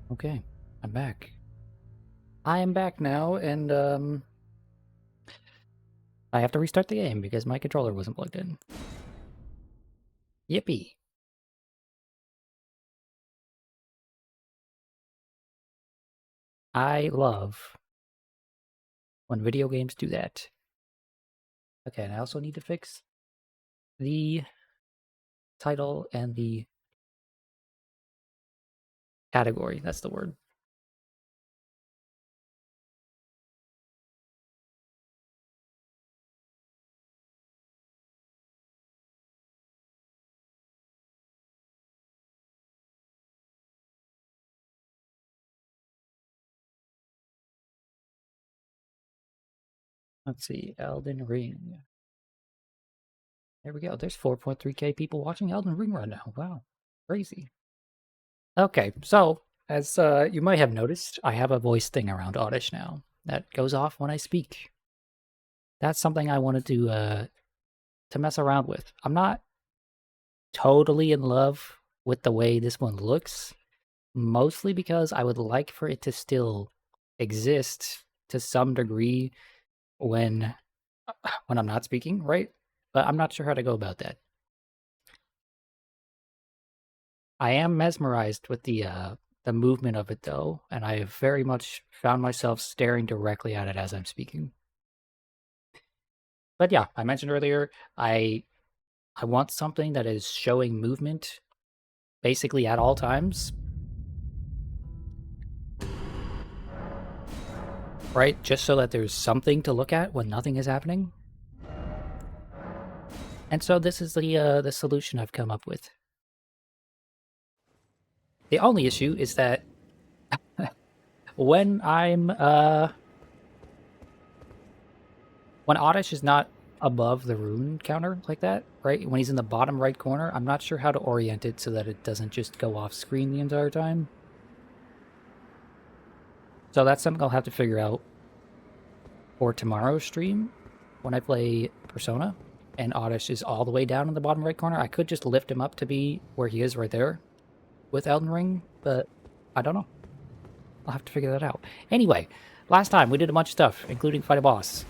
Okay, I'm back. I am back now, and I have to restart the game because my controller wasn't plugged in. Yippee! I love when video games do that. Okay, and I also need to fix the title and the category. That's the word. Let's see, Elden Ring. There we go. There's 4.3k people watching Elden Ring right now. Wow, crazy. Okay, so as you might have noticed, I have a voice thing around Oddish now that goes off when I speak. That's something I wanted to mess around with. I'm not totally in love with the way this one looks, mostly because I would like for it to still exist to some degree when I'm not speaking, right? But I'm not sure how to go about that. I am mesmerized with the movement of it though, and I have very much found myself staring directly at it as I'm speaking. But yeah, I mentioned earlier, I want something that is showing movement basically at all times, right? Just so that there's something to look at when nothing is happening. And so this is the solution I've come up with. The only issue is that when when Oddish is not above the rune counter like that, right? When he's in the bottom right corner, I'm not sure how to orient it so that it doesn't just go off screen the entire time. So that's something I'll have to figure out for tomorrow's stream when I play Persona and Oddish is all the way down in the bottom right corner. I could just lift him up to be where he is right there with Elden Ring, but I don't know. I'll have to figure that out. Anyway, last time we did a bunch of stuff, including fight a boss.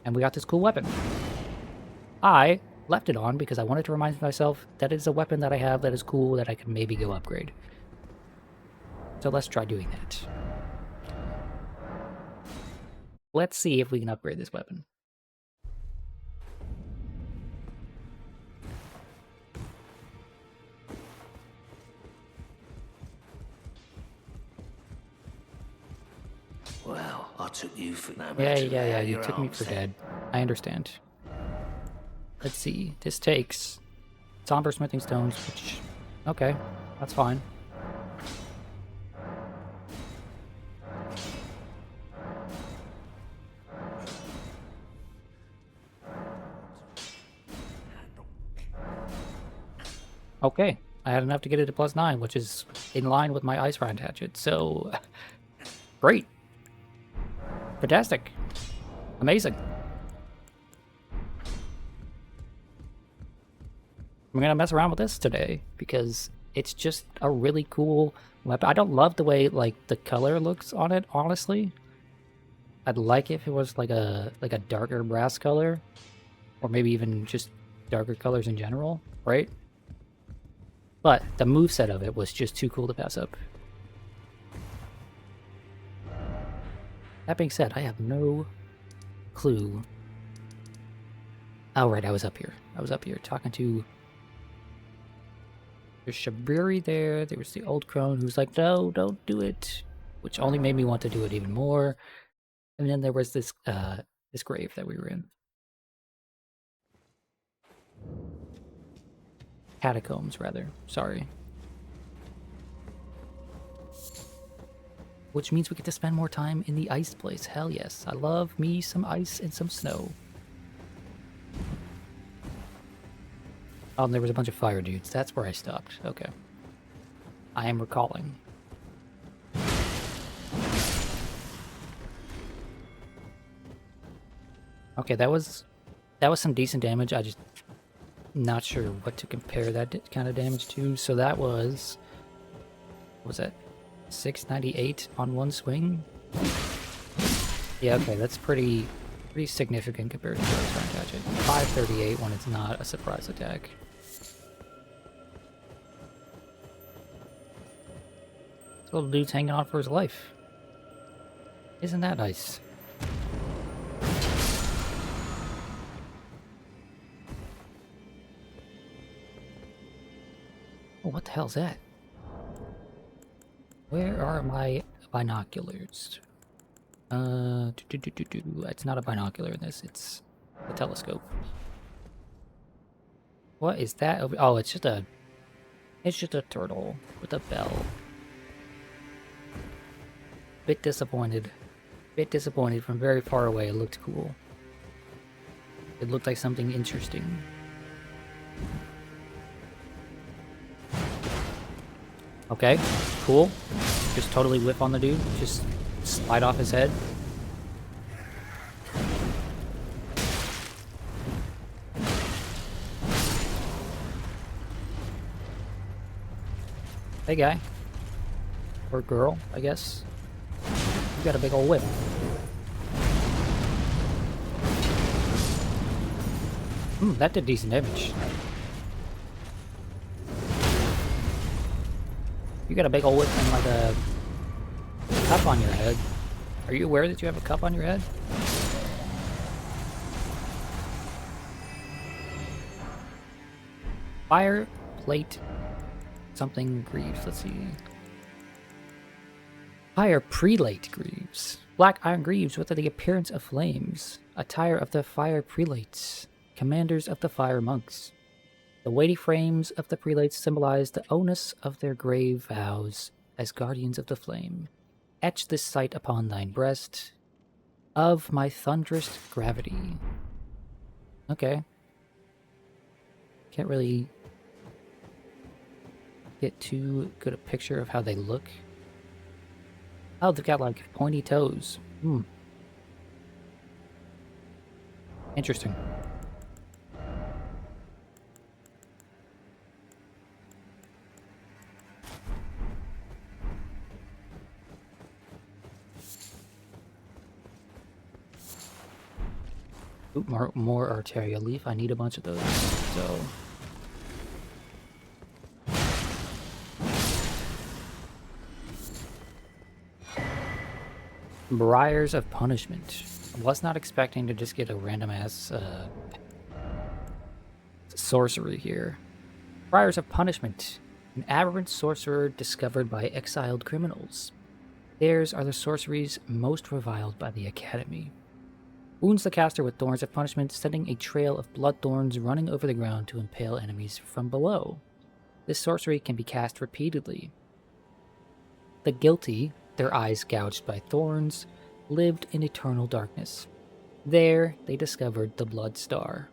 And we got this cool weapon. I left it on because I wanted to remind myself that it's a weapon that I have that is cool that I can maybe go upgrade. So let's try doing that. Let's see if we can upgrade this weapon. Well, I took you for no Yeah, you took me for dead. I understand. Let's see. This takes somber smithing stones, which... Okay, that's fine. Okay, I had enough to get it to +9, which is in line with my ice round hatchet, so... Great. Fantastic. Amazing. I'm gonna mess around with this today because it's just a really cool weapon. I don't love the way like the color looks on it, honestly. I'd like if it was like a darker brass color, or maybe even just darker colors in general, right? But the moveset of it was just too cool to pass up. That being said, I have no clue. Oh, right, I was up here. I was up here talking to... There's Shabiri there. There was the old crone who's like, no, don't do it. Which only made me want to do it even more. And then there was this this grave that we were in. Catacombs, rather. Sorry. Which means we get to spend more time in the ice place. Hell yes. I love me some ice and some snow. Oh, and there was a bunch of fire dudes. That's where I stopped. Okay. I am recalling. Okay, that was some decent damage. I just not sure what to compare that kind of damage to. So that was was that 698 on one swing? Yeah, okay, that's pretty significant compared to the other trying to catch it. 538 when it's not a surprise attack. This little dude's hanging on for his life. Isn't that nice? Oh, what the hell's that? Where are my binoculars? It's not a binocular in this, it's a telescope. What is that over? Oh, it's just a turtle with a bell. Bit disappointed. Bit disappointed. From very far away, it looked cool. It looked like something interesting. Okay, cool. Just totally whip on the dude. Just slide off his head. Hey guy. Or girl, I guess. You got a big old whip. That did decent damage. You got a big old whip and like a cup on your head. Are you aware that you have a cup on your head? Fire plate something greaves. Let's see. Fire prelate greaves. Black iron greaves with the appearance of flames. Attire of the fire prelates. Commanders of the fire monks. The weighty frames of the prelates symbolize the onus of their grave vows as guardians of the flame. Etch this sight upon thine breast of my thunderous gravity. Okay. Can't really get too good a picture of how they look. Oh, they've got like pointy toes. Interesting. Ooh, more Arteria leaf. I need a bunch of those. So. Briars of Punishment. I was not expecting to just get a random ass sorcery here. Briars of Punishment. An aberrant sorcerer discovered by exiled criminals. Theirs are the sorceries most reviled by the Academy. Wounds the caster with thorns of punishment, sending a trail of blood thorns running over the ground to impale enemies from below. This sorcery can be cast repeatedly. The guilty, their eyes gouged by thorns, lived in eternal darkness. There, they discovered the Blood Star.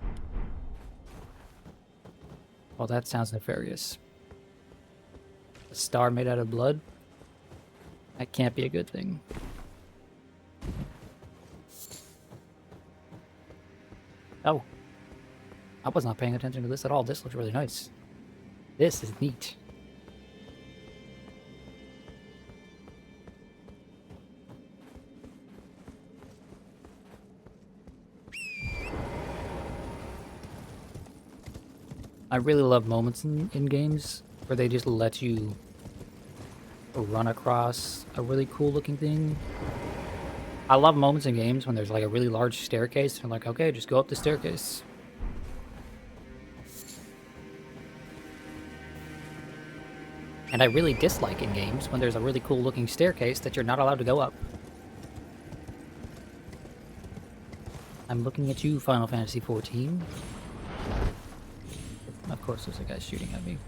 Well, that sounds nefarious. A star made out of blood? That can't be a good thing. Oh. I was not paying attention to this at all. This looks really nice. This is neat. I really love moments in games where they just let you run across a really cool looking thing. I love moments in games when there's like a really large staircase and like, okay, just go up the staircase. And I really dislike in games when there's a really cool looking staircase that you're not allowed to go up. I'm looking at you, Final Fantasy XIV. Of course, there's a guy shooting at me.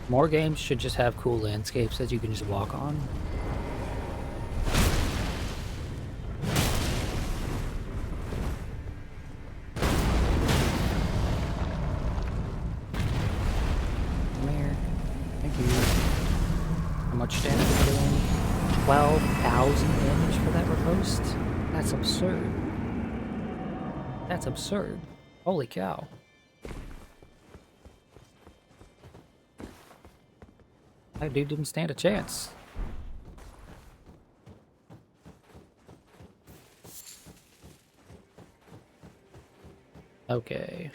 More games should just have cool landscapes that you can just walk on. much damage am I doing? 12,000 damage for that riposte? That's absurd. That's absurd. Holy cow. That dude didn't stand a chance. Okay.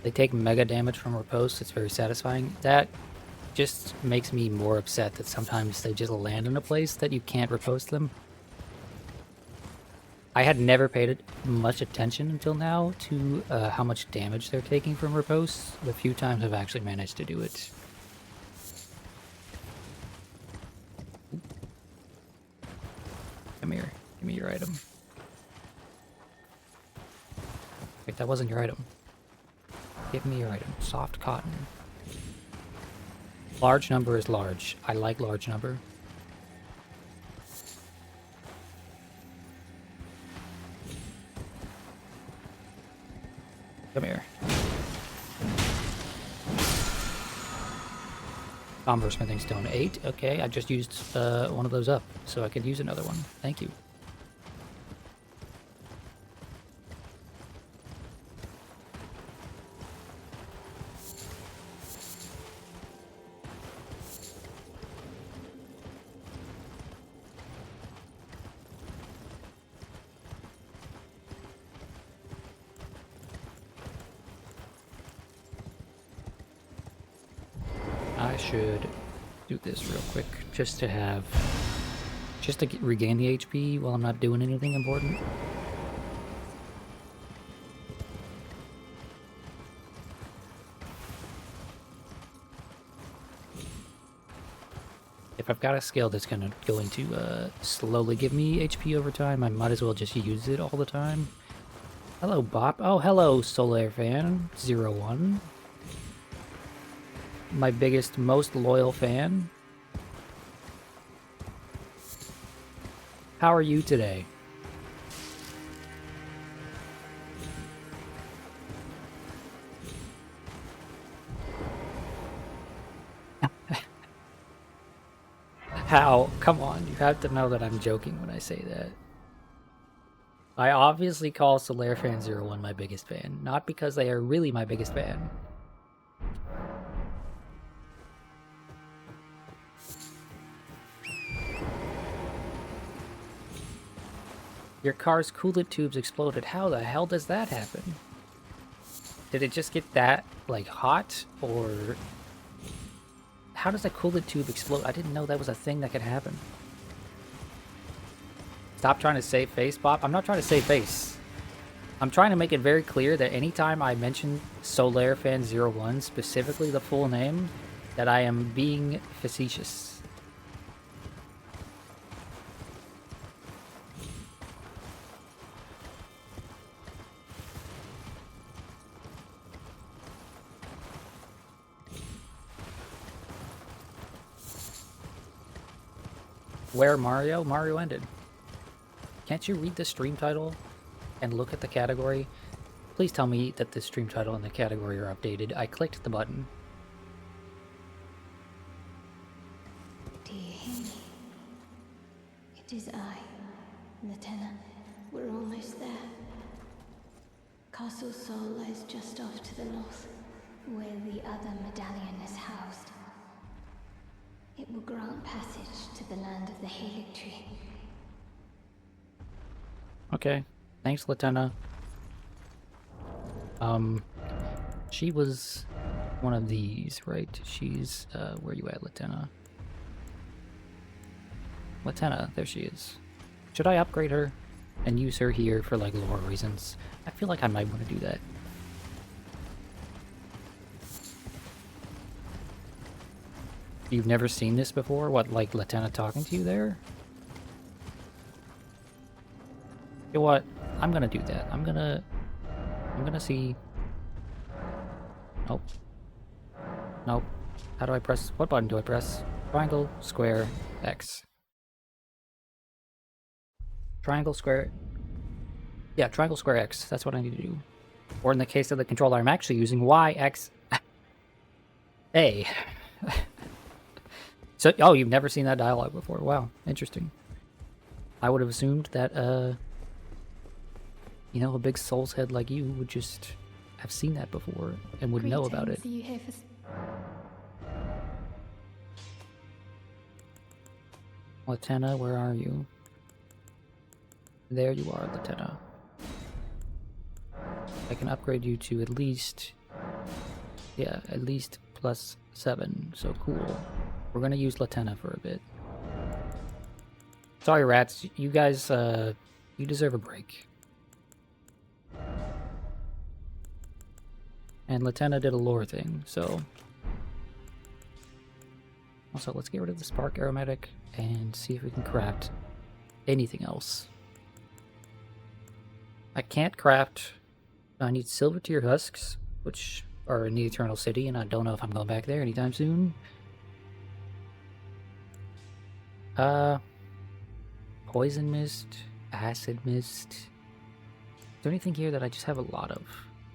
They take mega damage from riposte. It's very satisfying. That just makes me more upset that sometimes they just land in a place that you can't riposte them. I had never paid much attention until now to how much damage they're taking from riposte. The few times I've actually managed to do it. Come here. Give me your item. Wait, that wasn't your item. Give me your item. Soft cotton. Large number is large. I like large number. Come here. Combo Smithing Stone 8. Okay, I just used one of those up, so I could use another one. Thank you. I should do this real quick, just to regain the HP while I'm not doing anything important. If I've got a skill that's going to slowly give me HP over time, I might as well just use it all the time. Hello, Bop. Oh, hello, Solar Fan 01. My biggest, most loyal fan. How are you today? How? Come on, you have to know that I'm joking when I say that. I obviously call Solar Fan 01 my biggest fan, not because they are really my biggest fan. Your car's coolant tubes exploded. How the hell does that happen? Did it just get that, like, hot? Or... how does a coolant tube explode? I didn't know that was a thing that could happen. Stop trying to save face, Bop. I'm not trying to save face. I'm trying to make it very clear that anytime I mention Solar Fan 01, specifically the full name, that I am being facetious. Where Mario? Mario ended. Can't you read the stream title and look at the category? Please tell me that the stream title and the category are updated. I clicked the button. Do you hear me? It is I, Lieutenant. We're almost there. Castle Sol lies just off to the north, where the other medallion is housed. It will grant passage to the land of the Halig Tree. Okay. Thanks, Lieutenant. She was one of these, right? She's, where you at, Lieutenant? Lieutenant, there she is. Should I upgrade her and use her here for, like, lore reasons? I feel like I might want to do that. You've never seen this before? What, like Lieutenant talking to you there? You know what? I'm gonna do that. I'm gonna see... Nope. Nope. How do I press... what button do I press? Triangle, square, X. Triangle, square... yeah, triangle, square, X. That's what I need to do. Or in the case of the controller, I'm actually using Y, X... Hey. So, oh, you've never seen that dialogue before. Wow, interesting. I would have assumed that, you know, a big soul's head like you would just have seen that before and would know about it. Are you here for... Latenna, where are you? There you are, Latenna. I can upgrade you to at least... Yeah, at least +7, so cool. We're gonna use Latenna for a bit. Sorry, rats. You guys, you deserve a break. And Latenna did a lore thing, so... Also, let's get rid of the Spark Aromatic and see if we can craft anything else. I can't craft... I need Silver Tier Husks, which are in the Eternal City, and I don't know if I'm going back there anytime soon. Poison Mist, Acid Mist. Is there anything here that I just have a lot of?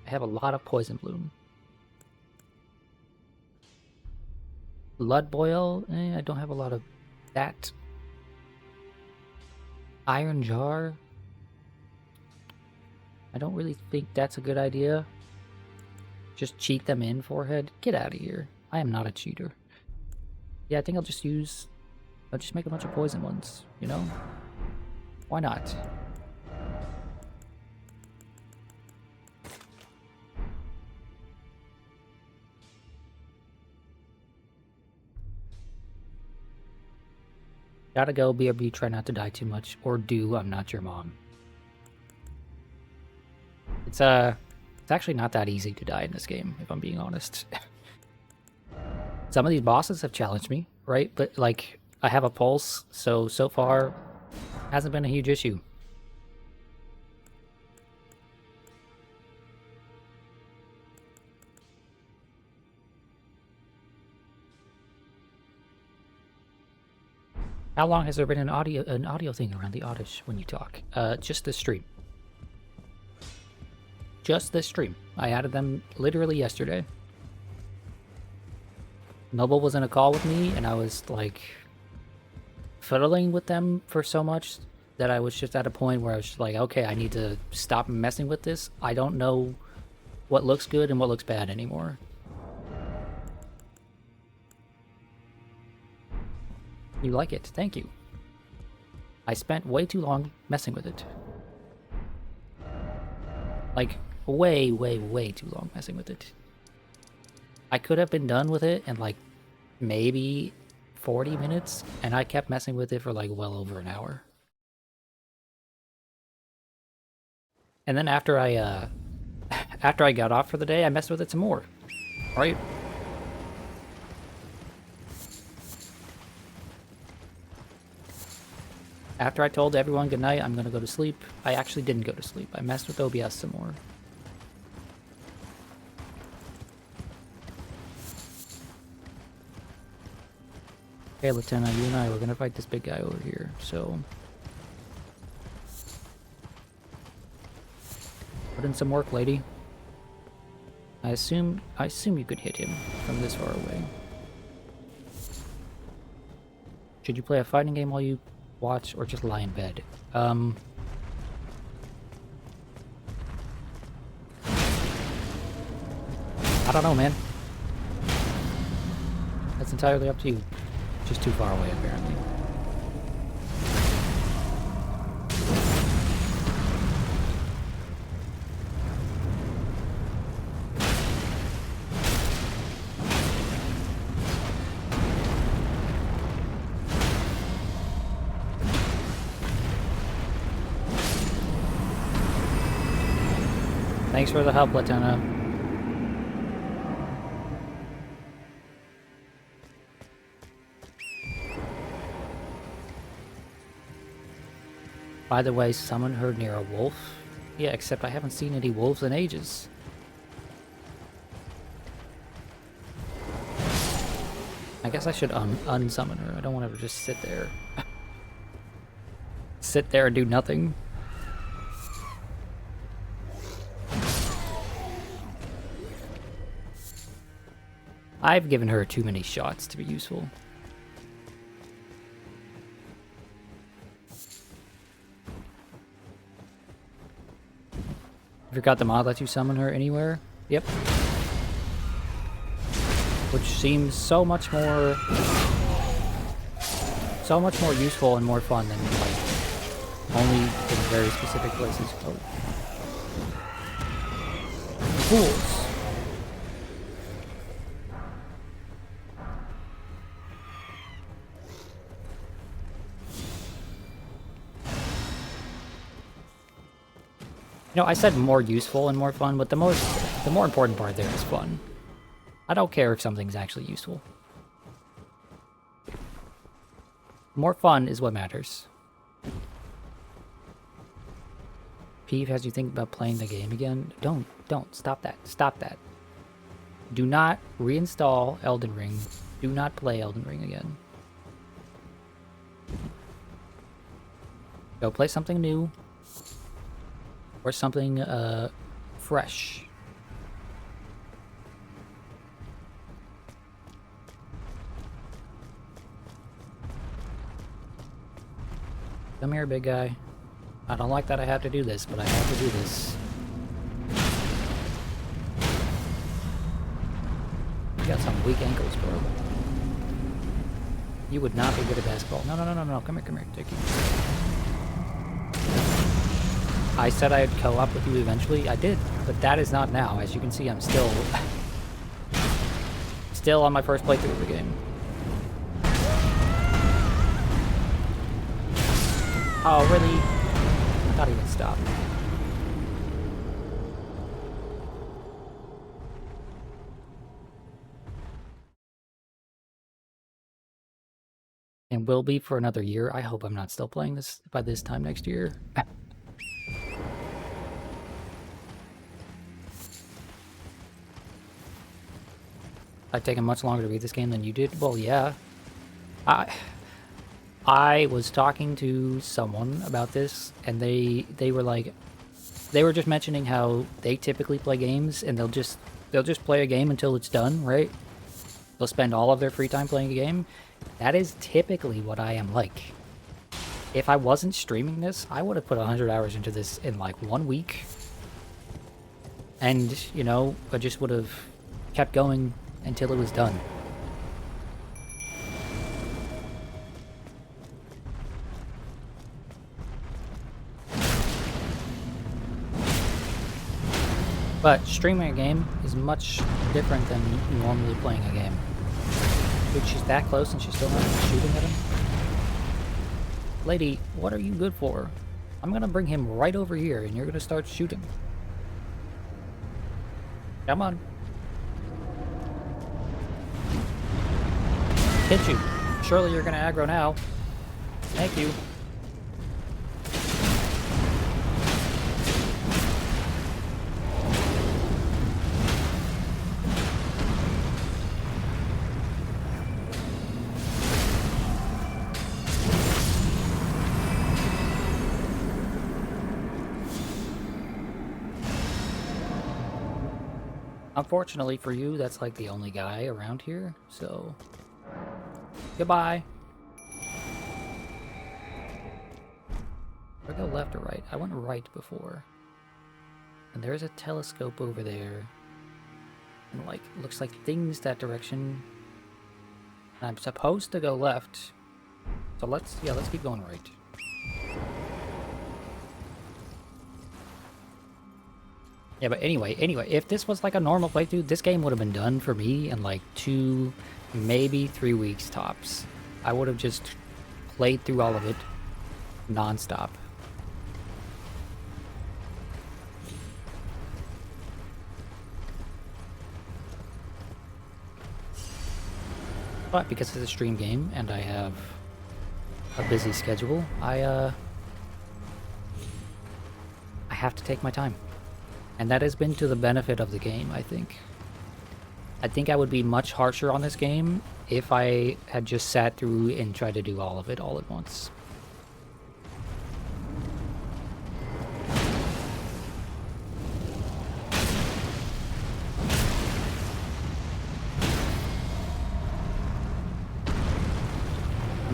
I have a lot of Poison Bloom. Blood Boil, I don't have a lot of that. Iron Jar. I don't really think that's a good idea. Just cheat them in, forehead. Get out of here. I am not a cheater. Yeah, I think I'll just make a bunch of poison ones, you know? Why not? Gotta go, BRB, try not to die too much. Or do, I'm not your mom. It's actually not that easy to die in this game, if I'm being honest. Some of these bosses have challenged me, right? But, like, I have a pulse, so far, hasn't been a huge issue. How long has there been an audio thing around the Oddish when you talk? Just this stream. Just this stream. I added them literally yesterday. Noble was in a call with me, and I was, like, fiddling with them for so much that I was just at a point where I was just like, okay, I need to stop messing with this. I don't know what looks good and what looks bad anymore. You like it. Thank you. I spent way too long messing with it. Like, way, way, way too long messing with it. I could have been done with it in, like, maybe 40 minutes, and I kept messing with it for, like, well over an hour. And then after I got off for the day, I messed with it some more. Right? After I told everyone goodnight, I'm gonna go to sleep, I actually didn't go to sleep. I messed with OBS some more. Okay, Lieutenant, you and I, we're gonna fight this big guy over here, so... Put in some work, lady. I assume you could hit him from this far away. Should you play a fighting game while you watch, or just lie in bed? I don't know, man. That's entirely up to you. Just too far away, apparently. Thanks for the help, Lieutenant. By the way, someone heard near a wolf? Yeah, except I haven't seen any wolves in ages. I guess I should unsummon her. I don't want her to just sit there. Sit there and do nothing. I've given her too many shots to be useful. Forgot the mod lets you summon her anywhere. Yep. Which seems so much more useful and more fun than like only in very specific places. Oh. Fools. You know, I said more useful and more fun, but the more important part there is fun. I don't care if something's actually useful. More fun is what matters. Peeve has you think about playing the game again? Don't. Stop that. Stop that. Do not reinstall Elden Ring. Do not play Elden Ring again. Go play something new. Or something, fresh. Come here, big guy. I don't like that I have to do this, but I have to do this. You got some weak ankles, bro. You would not be good at basketball. No. Come here. Take you. I said I'd co-op with you eventually. I did, but that is not now. As you can see, I'm still on my first playthrough of the game. Oh, really? Not even stop. And will be for another year. I hope I'm not still playing this by this time next year. I've taken much longer to read this game than you did. Well, yeah. I was talking to someone about this, and they were like, they were just mentioning how they typically play games, and they'll just play a game until it's done, right? They'll spend all of their free time playing a game. That is typically what I am like. If I wasn't streaming this, I would have put 100 hours into this in like 1 week. And, you know, I just would have kept going until it was done. But streaming a game is much different than normally playing a game. Dude, she's that close and she's still not shooting at him? Lady, what are you good for? I'm gonna bring him right over here and you're gonna start shooting. Come on. Hit you. Surely you're gonna aggro now. Thank you. Unfortunately for you, that's like the only guy around here, so... Goodbye! Do I go left or right? I went right before. And there's a telescope over there. And like, looks like things that direction. And I'm supposed to go left. So let's keep going right. Yeah, but anyway, if this was like a normal playthrough, this game would have been done for me in like 2, maybe 3 weeks tops. I would have just played through all of it non-stop. But because it's a stream game and I have a busy schedule, I have to take my time. And that has been to the benefit of the game, I think. I think I would be much harsher on this game if I had just sat through and tried to do all of it all at once.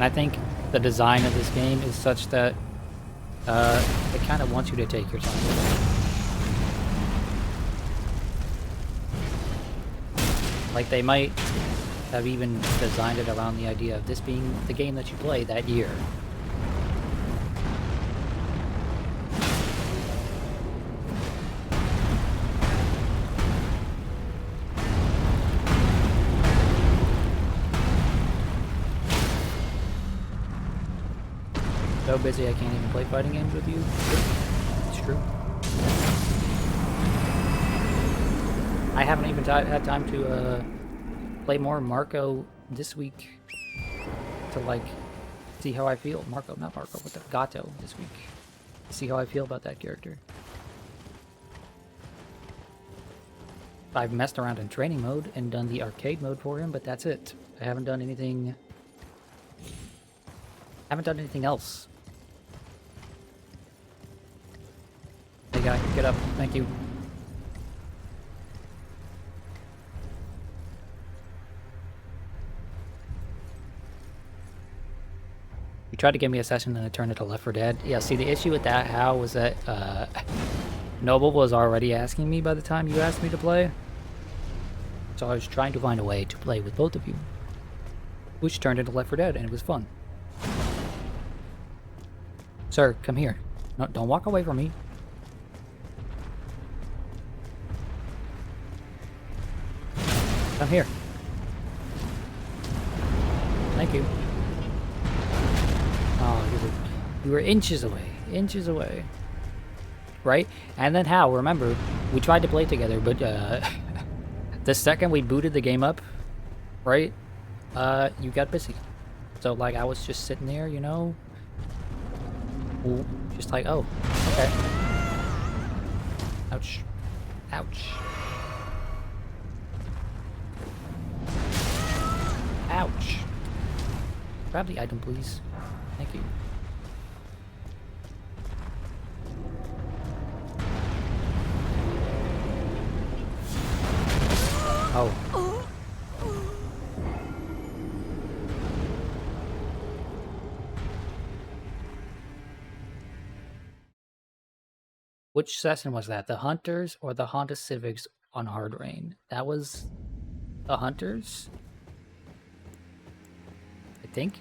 And I think the design of this game is such that it kind of wants you to take your time with it. Like, they might have even designed it around the idea of this being the game that you play that year. So busy I can't even play fighting games with you. It's true. I haven't even had time to play more Marco this week to like see how I feel. Not Marco, but the Gato this week. See how I feel about that character. I've messed around in training mode and done the arcade mode for him, but that's it. I haven't done anything. Haven't done anything else. Hey guy, get up. Thank you. You tried to give me a session and I turned it to Left 4 Dead. Yeah, see, the issue with that, Hal, was that Noble was already asking me by the time you asked me to play. So I was trying to find a way to play with both of you. Which turned into Left 4 Dead, and it was fun. Sir, come here. No, don't walk away from me. Come here. Thank you. Oh, you were inches away. Right? And then Hal, remember, we tried to play together, but the second we booted the game up, right, you got busy. So, like, I was just sitting there, you know, just like, oh, okay. Ouch. Ouch. Ouch. Grab the item, please. Thank you. Oh. Which session was that? The Hunters or the Honda Civics on Hard Rain? That was the Hunters? I think.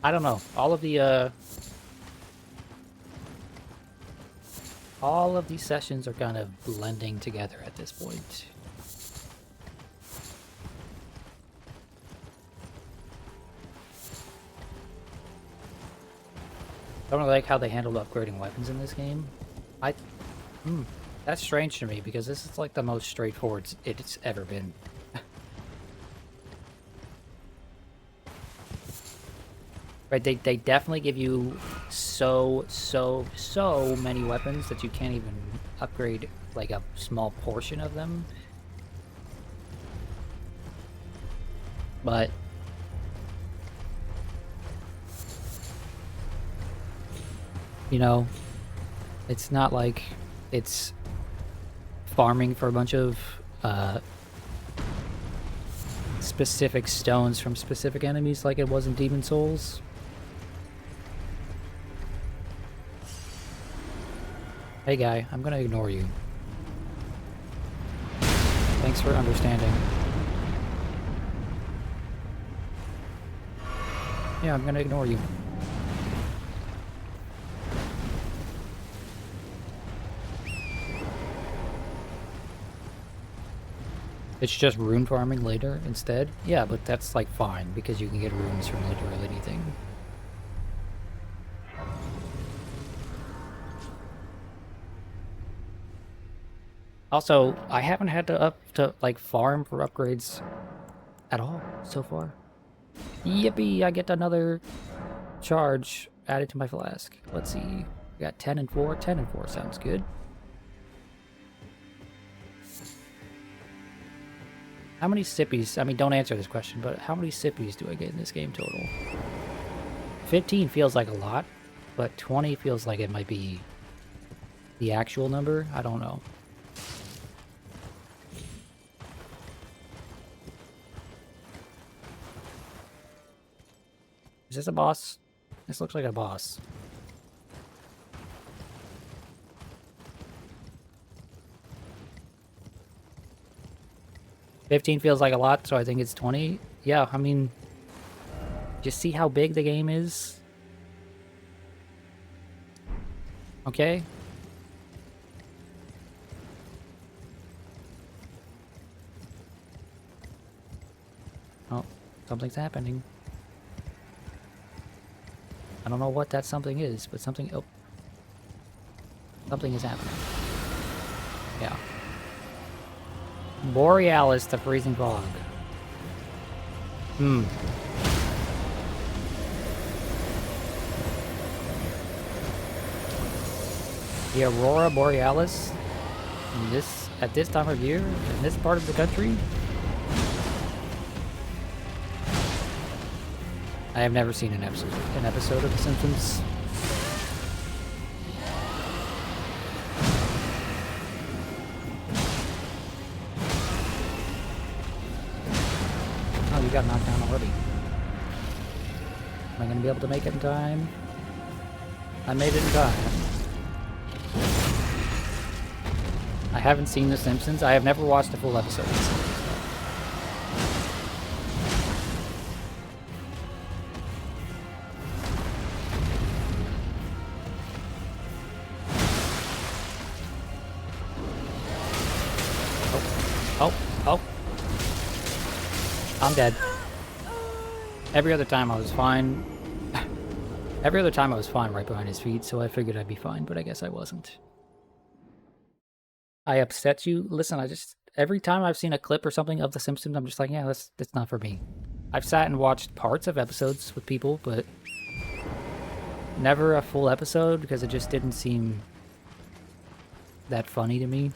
I don't know. All of these sessions are kind of blending together at this point. I don't really like how they handled upgrading weapons in this game. That's strange to me because this is like the most straightforward it's ever been. Right, they definitely give you so many weapons that you can't even upgrade like a small portion of them. But you know, it's not like it's farming for a bunch of specific stones from specific enemies like it was in Demon Souls. Hey guy, I'm gonna ignore you. Thanks for understanding. Yeah, I'm gonna ignore you. It's just rune farming later instead? Yeah, but that's like fine because you can get runes from literally anything. Also, I haven't had to like farm for upgrades at all so far. Yippee, I get another charge added to my flask. Let's see. We got 10 and 4. 10 and 4 sounds good. How many sippies? I mean, don't answer this question, but how many sippies do I get in this game total? 15 feels like a lot, but 20 feels like it might be the actual number. I don't know. Is this a boss? This looks like a boss. $15 feels like a lot, so I think it's 20. Yeah, I mean, just see how big the game is. Okay. Oh, something's happening. I don't know what that something is, but something... Oh. Something is happening. Yeah. Borealis, the freezing fog. Hmm. The Aurora Borealis at this time of year in this part of the country. I have never seen an episode of The Simpsons. Oh, you got knocked down already. Am I gonna be able to make it in time? I made it in time. I haven't seen The Simpsons. I have never watched a full episode of The Simpsons. Oh. I'm dead. Every other time I was fine. Every other time I was fine right behind his feet, so I figured I'd be fine, but I guess I wasn't. I upset you? Listen, every time I've seen a clip or something of The Simpsons, I'm just like, yeah, that's not for me. I've sat and watched parts of episodes with people, but never a full episode because it just didn't seem that funny to me.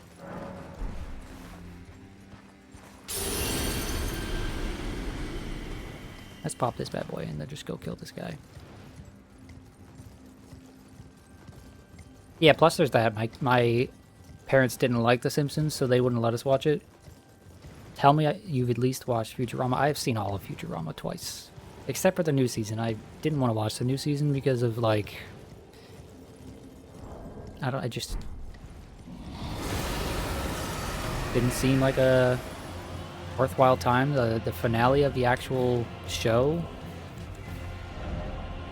Let's pop this bad boy and then just go kill this guy. Yeah, plus there's that. My parents didn't like The Simpsons, so they wouldn't let us watch it. Tell me you've at least watched Futurama. I've seen all of Futurama twice. Except for the new season. I didn't want to watch the new season because of, like... I just... didn't seem like a worthwhile time. The finale of the actual show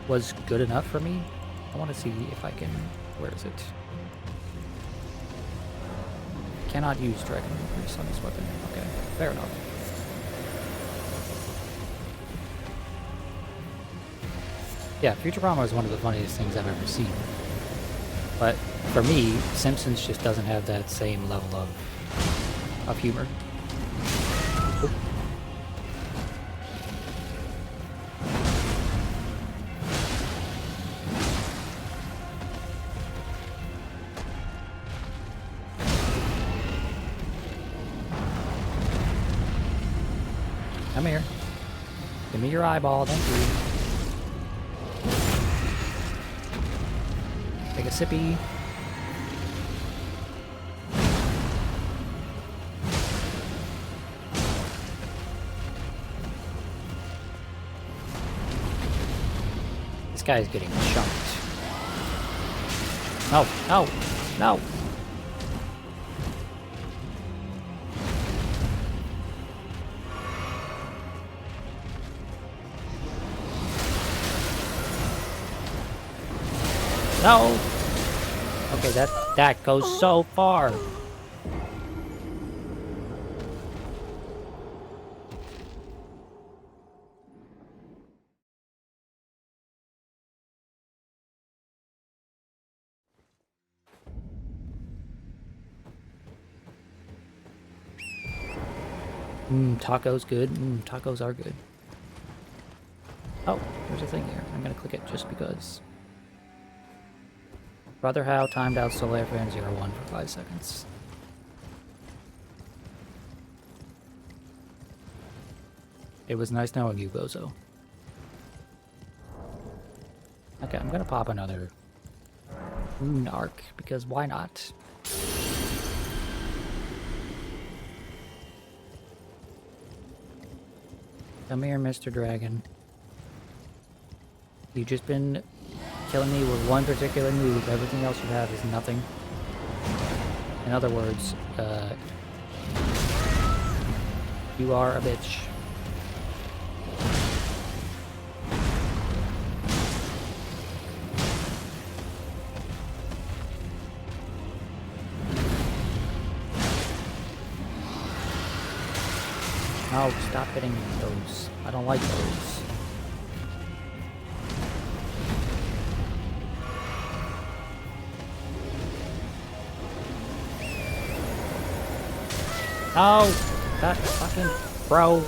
was good enough for me. I want to see if I can... Where is it? Cannot use Dragon Increase on this weapon. Okay, fair enough. Yeah, Futurama is one of the funniest things I've ever seen. But for me, Simpsons just doesn't have that same level of humor. Oop. Come here. Give me your eyeball, thank you. Take a sippy. This guy's getting chunked. No, no, no! No! Okay, that goes so far. Tacos good. Tacos are good. Oh, there's a thing here. I'm gonna click it just because. Brother How timed out Solar Fan 01 for 5 seconds. It was nice knowing you, Bozo. Okay, I'm gonna pop another Moon Arc, because why not? Come here, Mr. Dragon. You've just been killing me with one particular move. Everything else you have is nothing. In other words, you are a bitch. No, stop hitting those. I don't like those. No! That fucking bro.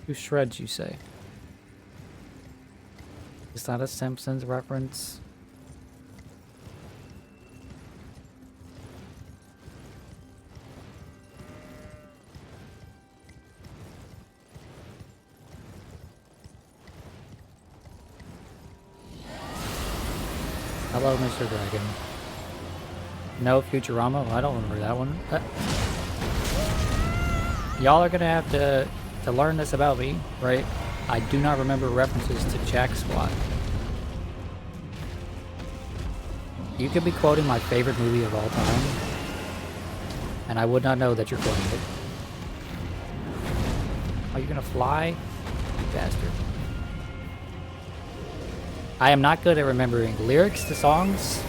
Two shreds, you say? Is that a Simpsons reference? Hello, Mr. Dragon. No Futurama? Well, I don't remember that one. Y'all are gonna have to learn this about me, right? I do not remember references to Jack Squat. You could be quoting my favorite movie of all time, and I would not know that you're quoting it. Are you gonna fly? You bastard. I am not good at remembering lyrics to songs.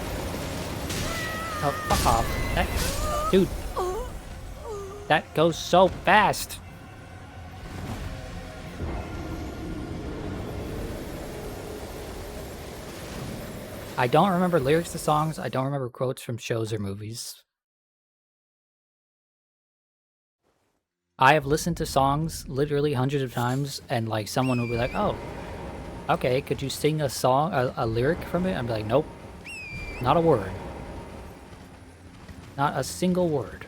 Oh, fuck off. Dude. That goes so fast. I don't remember lyrics to songs. I don't remember quotes from shows or movies. I have listened to songs literally hundreds of times, and like someone will be like, "Oh, okay, could you sing a song, a lyric from it?" I'd be like, "Nope, not a word, not a single word."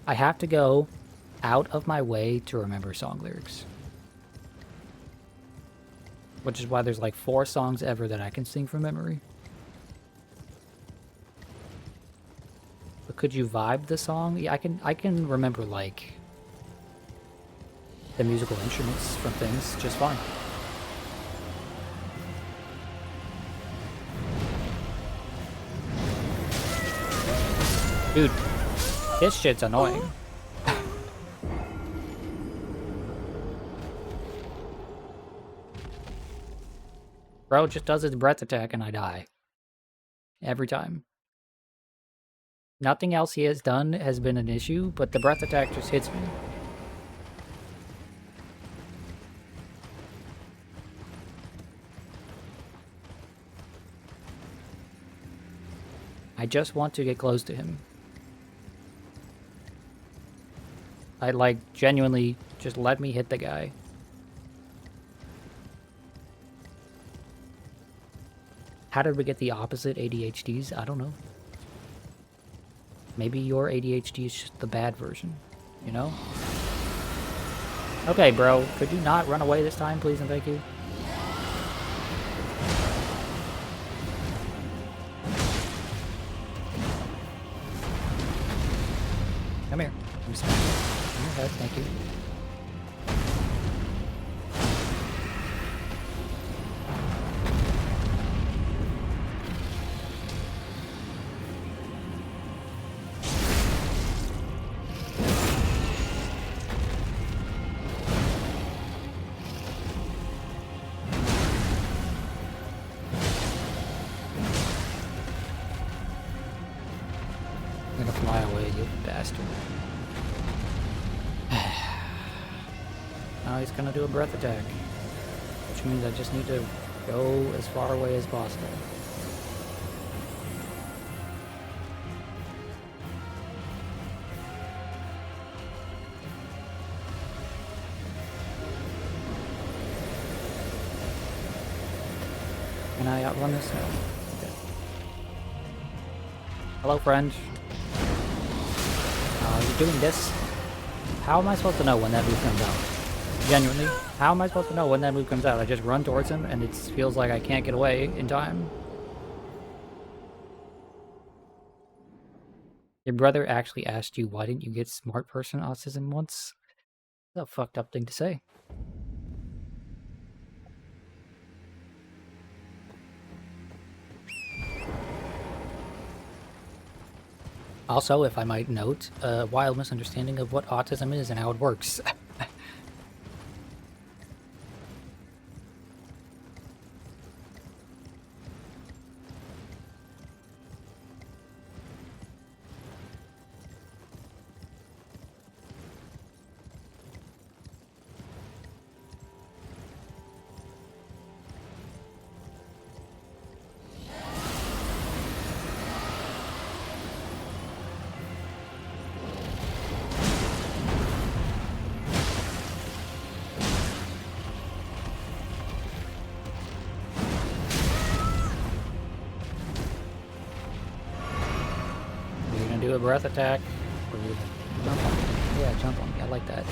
I have to go out of my way to remember song lyrics. Which is why there's like 4 songs ever that I can sing from memory. But could you vibe the song? Yeah, I can remember like the musical instruments from things just fine. Dude, this shit's annoying. Bro just does his breath attack and I die. Every time. Nothing else he has done has been an issue, but the breath attack just hits me. I just want to get close to him. I like genuinely just let me hit the guy. How did we get the opposite ADHDs? I don't know. Maybe your ADHD is just the bad version, you know? Okay, bro, could you not run away this time, please and thank you? Come here. I'm sorry. Come your head, thank you. I'm gonna fly away, you bastard. Now he's gonna do a breath attack. Which means I just need to go as far away as possible. I outrun this? No. Okay. Hello, friend. You're doing this? How am I supposed to know when that move comes out? Genuinely, how am I supposed to know when that move comes out? I just run towards him, and it feels like I can't get away in time. Your brother actually asked you, why didn't you get smart person autism once? That's a fucked up thing to say. Also, if I might note, a wild misunderstanding of what autism is and how it works. You're gonna do a breath attack, or you're gonna jump on me. Yeah, jump on me. I like that.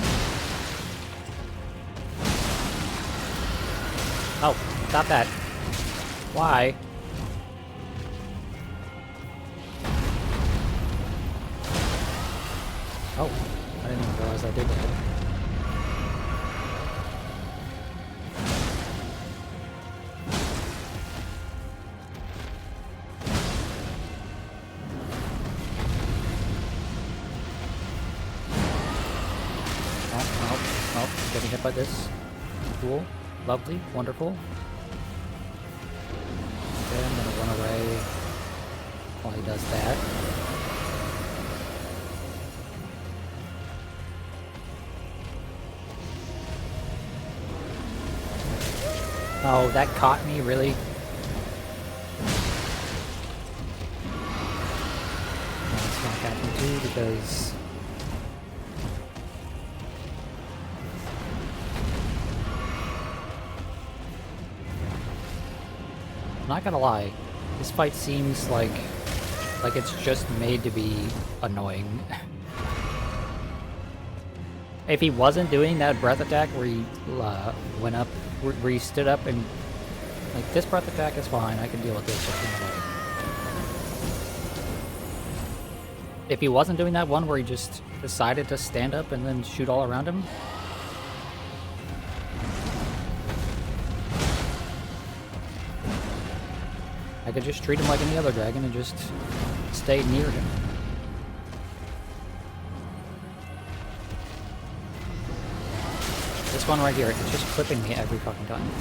Oh, stop that. Why? Oh, I didn't even realize I did that. Oh, getting hit by this. Cool. Lovely. Wonderful. Okay, I'm gonna run away while he does that. Oh, that caught me, really? No, it's gonna catch me too, because... I'm not gonna lie, this fight seems like it's just made to be annoying. If he wasn't doing that breath attack where he went up, where he stood up and... Like, this breath attack is fine, I can deal with this just in a way. If he wasn't doing that one where he just decided to stand up and then shoot all around him... I could just treat him like any other dragon and just stay near him. This one right here, it's just clipping me every fucking time.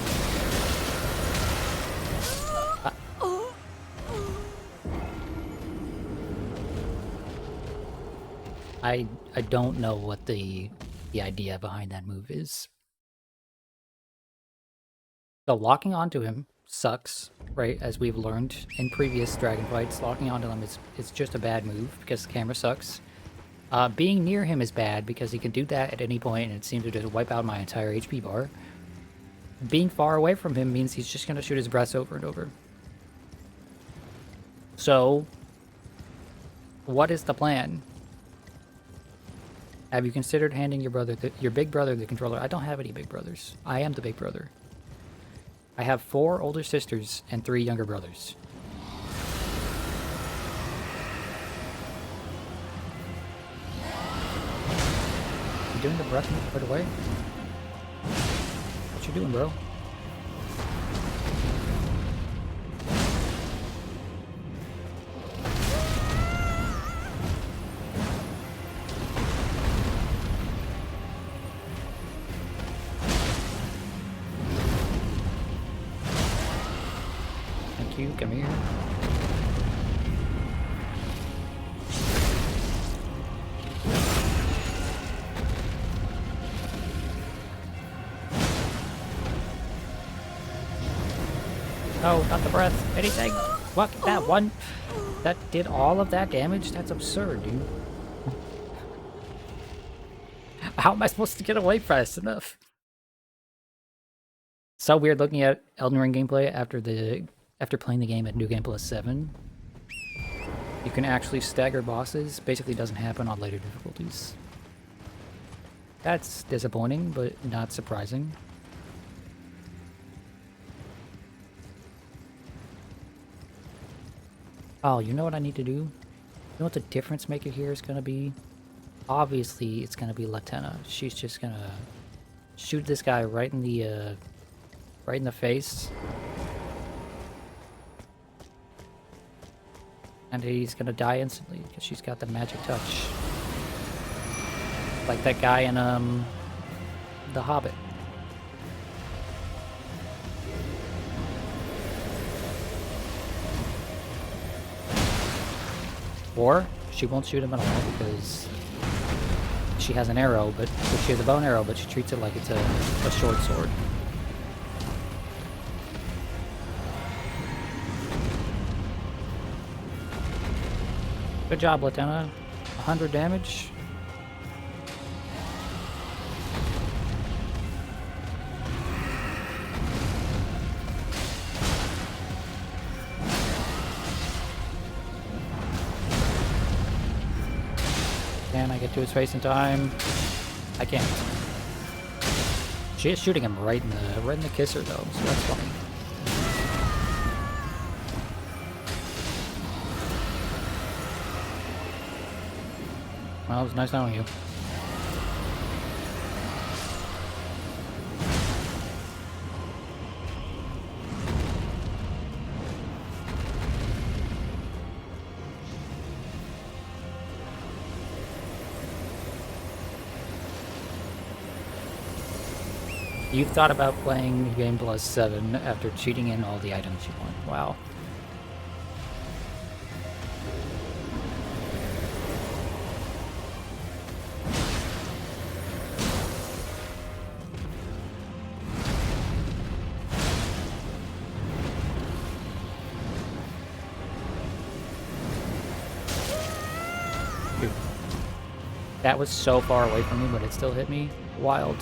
I don't know what the idea behind that move is. So locking onto him sucks, right? As we've learned in previous dragon fights, locking onto him is just a bad move because the camera sucks. Being near him is bad because he can do that at any point and it seems to just wipe out my entire HP bar. Being far away from him means he's just going to shoot his breaths over and over. So, what is the plan? Have you considered handing your big brother the controller? I don't have any big brothers. I am the big brother. I have 4 older sisters and 3 younger brothers. You doing the breath move right away? What you doing, bro? Thank you, come here. No, not the breath. Anything. Fuck that one. That did all of that damage? That's absurd, dude. How am I supposed to get away fast enough? So weird looking at Elden Ring gameplay after the after playing the game at New Game Plus 7, you can actually stagger bosses. Basically doesn't happen on later difficulties. That's disappointing, but not surprising. Oh, you know what I need to do? You know what the difference maker here is going to be? Obviously, it's going to be Latenna. She's just going to shoot this guy right in the face. And he's going to die instantly because she's got the magic touch. Like that guy in The Hobbit. Or she won't shoot him at all because she has an arrow, but she has a bow and arrow, but she treats it like it's a short sword. Good job, Latenna. 100 damage. Can I get to his face in time? I can't. She is shooting him right in the kisser though, so that's funny. Well, it was nice knowing you. You've thought about playing Game Plus 7 after cheating in all the items you want. Wow. Dude. That was so far away from me, but it still hit me. Wild.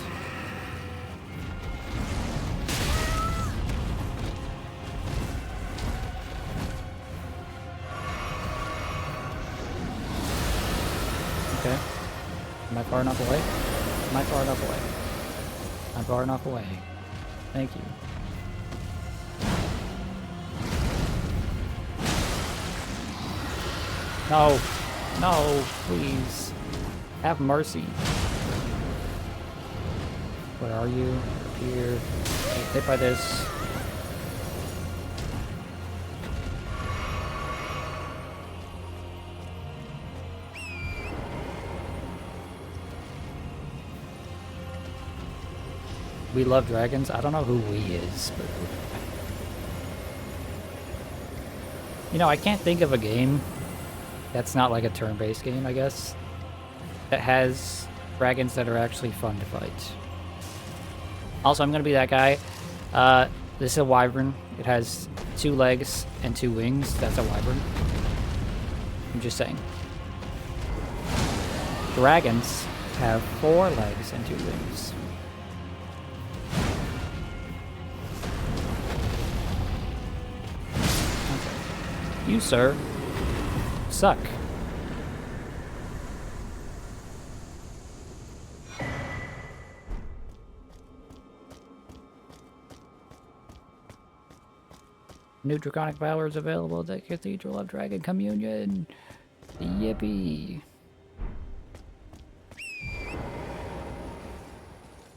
Okay. Am I far enough away? Am I far enough away? I'm far enough away. Thank you. No. No, please. Have mercy. Where are you? Up here. Get hit by this. We love dragons. I don't know who we is, but you know, I can't think of a game that's not like a turn-based game, I guess, that has dragons that are actually fun to fight. Also, I'm gonna be that guy. This is a wyvern. It has 2 legs and 2 wings. That's a wyvern. I'm just saying. Dragons have 4 legs and 2 wings. You, sir, suck. New draconic power is available at the Cathedral of Dragon Communion. Yippee.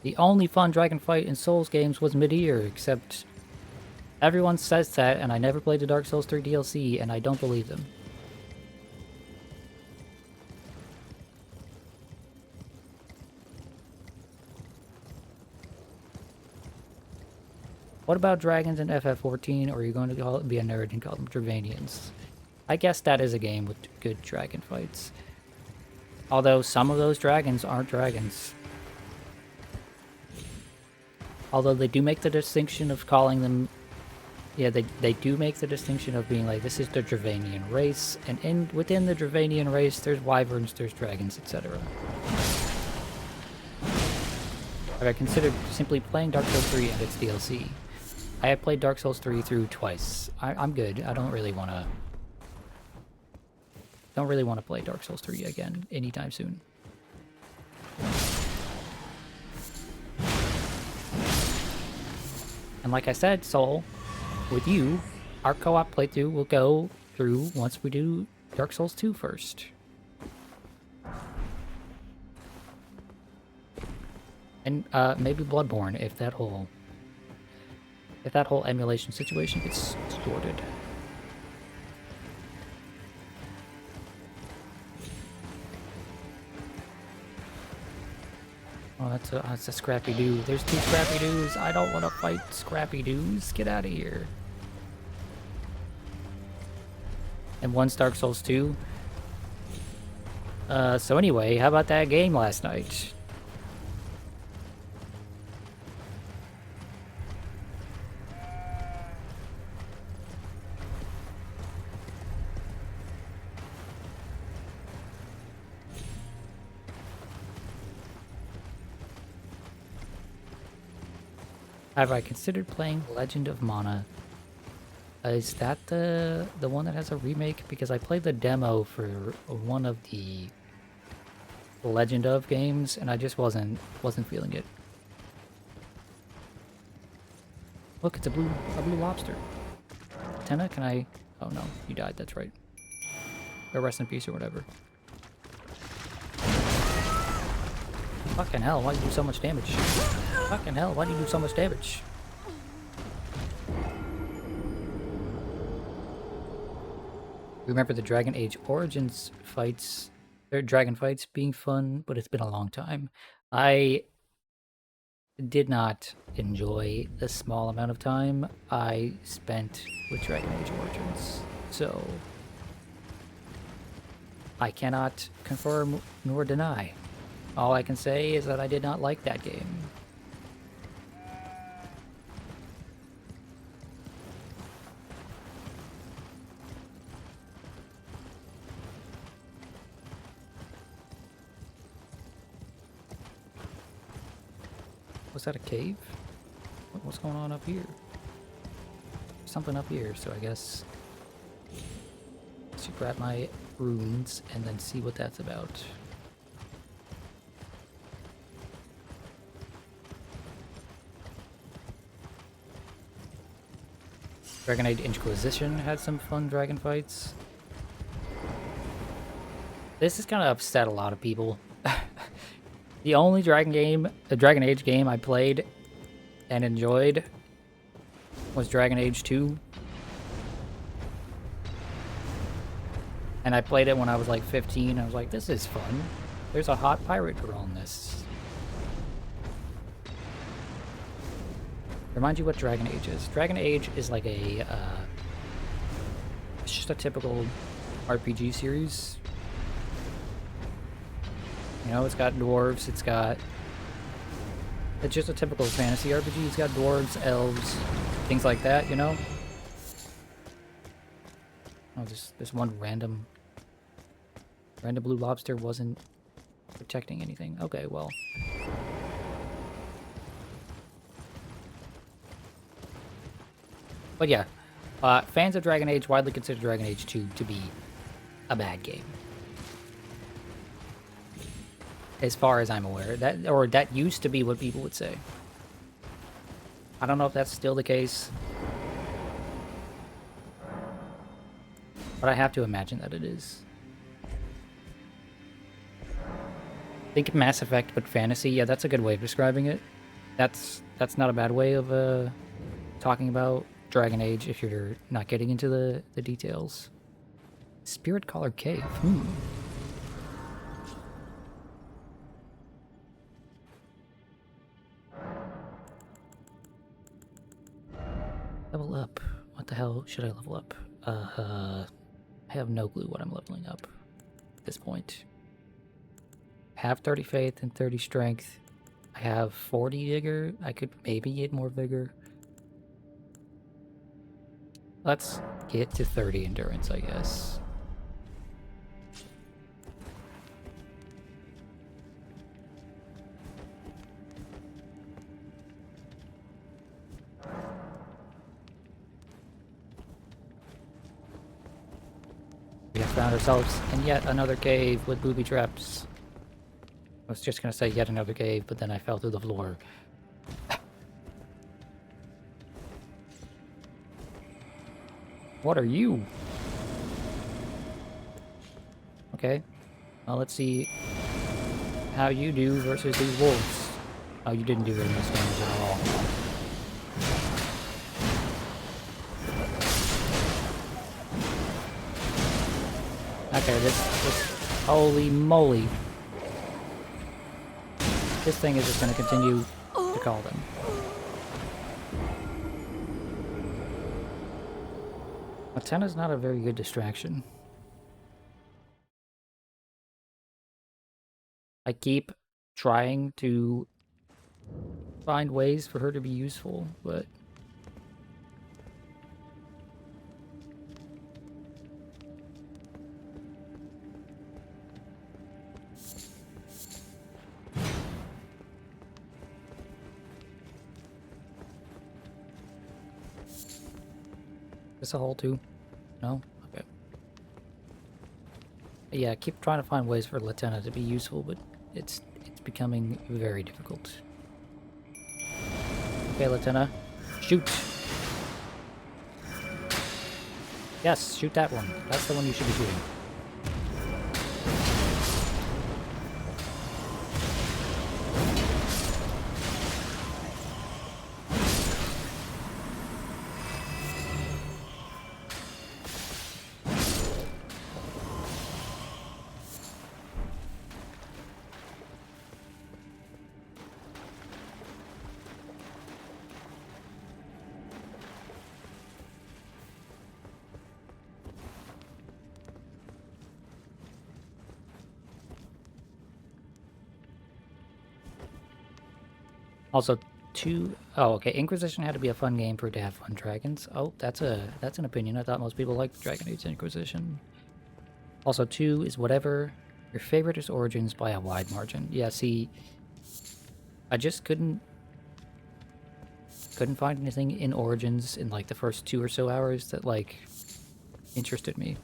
The only fun dragon fight in Souls games was mid-ear, except everyone says that, and I never played the Dark Souls 3 DLC, and I don't believe them. What about dragons in FF14, or are you going to be a nerd and call them Dravanians? I guess that is a game with good dragon fights. Although some of those dragons aren't dragons. Although they do make the distinction of calling them... Yeah, they do make the distinction of being like, this is the Dravanian race, and within the Dravanian race, there's wyverns, there's dragons, etc. Like, I considered simply playing Dark Souls 3 and its DLC. I have played Dark Souls 3 through twice. I'm good. I don't really want to... Don't really want to play Dark Souls 3 again anytime soon. And like I said, Soul, with you, our co-op playthrough will go through once we do Dark Souls 2 first. And maybe Bloodborne if that whole emulation situation gets sorted. Oh, that's a Scrappy Doo. There's 2 Scrappy Doos. I don't want to fight Scrappy Doos. Get out of here. And one's Dark Souls 2. So anyway, how about that game last night? Have I considered playing Legend of Mana? Is that the one that has a remake? Because I played the demo for one of the Legend of games, and I just wasn't feeling it. Look, it's a blue lobster. Tenna, can I? Oh no, you died. That's right. Or rest in peace or whatever. Fucking hell! Why do you do so much damage? Fucking hell! Why do you do so much damage? Remember the Dragon Age Origins fights, or Dragon fights being fun, but it's been a long time. I did not enjoy the small amount of time I spent with Dragon Age Origins, so I cannot confirm nor deny. All I can say is that I did not like that game. Was that a cave? What's going on up here? Something up here, so I guess to grab my runes and then see what that's about. Dragon Age Inquisition had some fun dragon fights. This has kind of upset a lot of people. The only Dragon Age game I played and enjoyed was Dragon Age 2. And I played it when I was like 15. I was like, this is fun. There's a hot pirate girl in this. Remind you what Dragon Age is. Dragon Age is like a, it's just a typical RPG series. You know, it's got dwarves, it's just a typical fantasy RPG. It's got dwarves, elves, things like that, you know? Oh, this one random blue lobster wasn't protecting anything. Okay, well. But yeah, fans of Dragon Age widely consider Dragon Age 2 to be a bad game. As far as I'm aware. That used to be what people would say. I don't know if that's still the case. But I have to imagine that it is. Think of Mass Effect, but fantasy. Yeah, that's a good way of describing it. That's not a bad way of talking about Dragon Age if you're not getting into the details. Spirit Caller Cave. Level up. What the hell should I level up? I have no clue what I'm leveling up at this point. I have 30 faith and 30 strength. I have 40 vigor. I could maybe get more vigor. Let's get to 30 endurance, I guess. found ourselves in yet another cave with booby traps. I was just gonna say yet another cave, but then I fell through the floor. What are you? Okay. Well, let's see how you do versus these wolves. Oh, you didn't do very much damage at all. Okay, this holy moly. This thing is just gonna continue to call them. Antenna's not a very good distraction. I keep trying to find ways for her to be useful, but is a hole too? No? Okay. Yeah, I keep trying to find ways for Latenna to be useful, but it's becoming very difficult. Okay, Latenna. Shoot! Yes, shoot that one. That's the one you should be shooting. Also, oh, okay. Inquisition had to be a fun game for it to have fun dragons. Oh, that's an opinion. I thought most people liked Dragon Age Inquisition. Also, 2 is whatever your favorite is Origins by a wide margin. Yeah, see, I just couldn't find anything in Origins in like the first 2 or so hours that like interested me.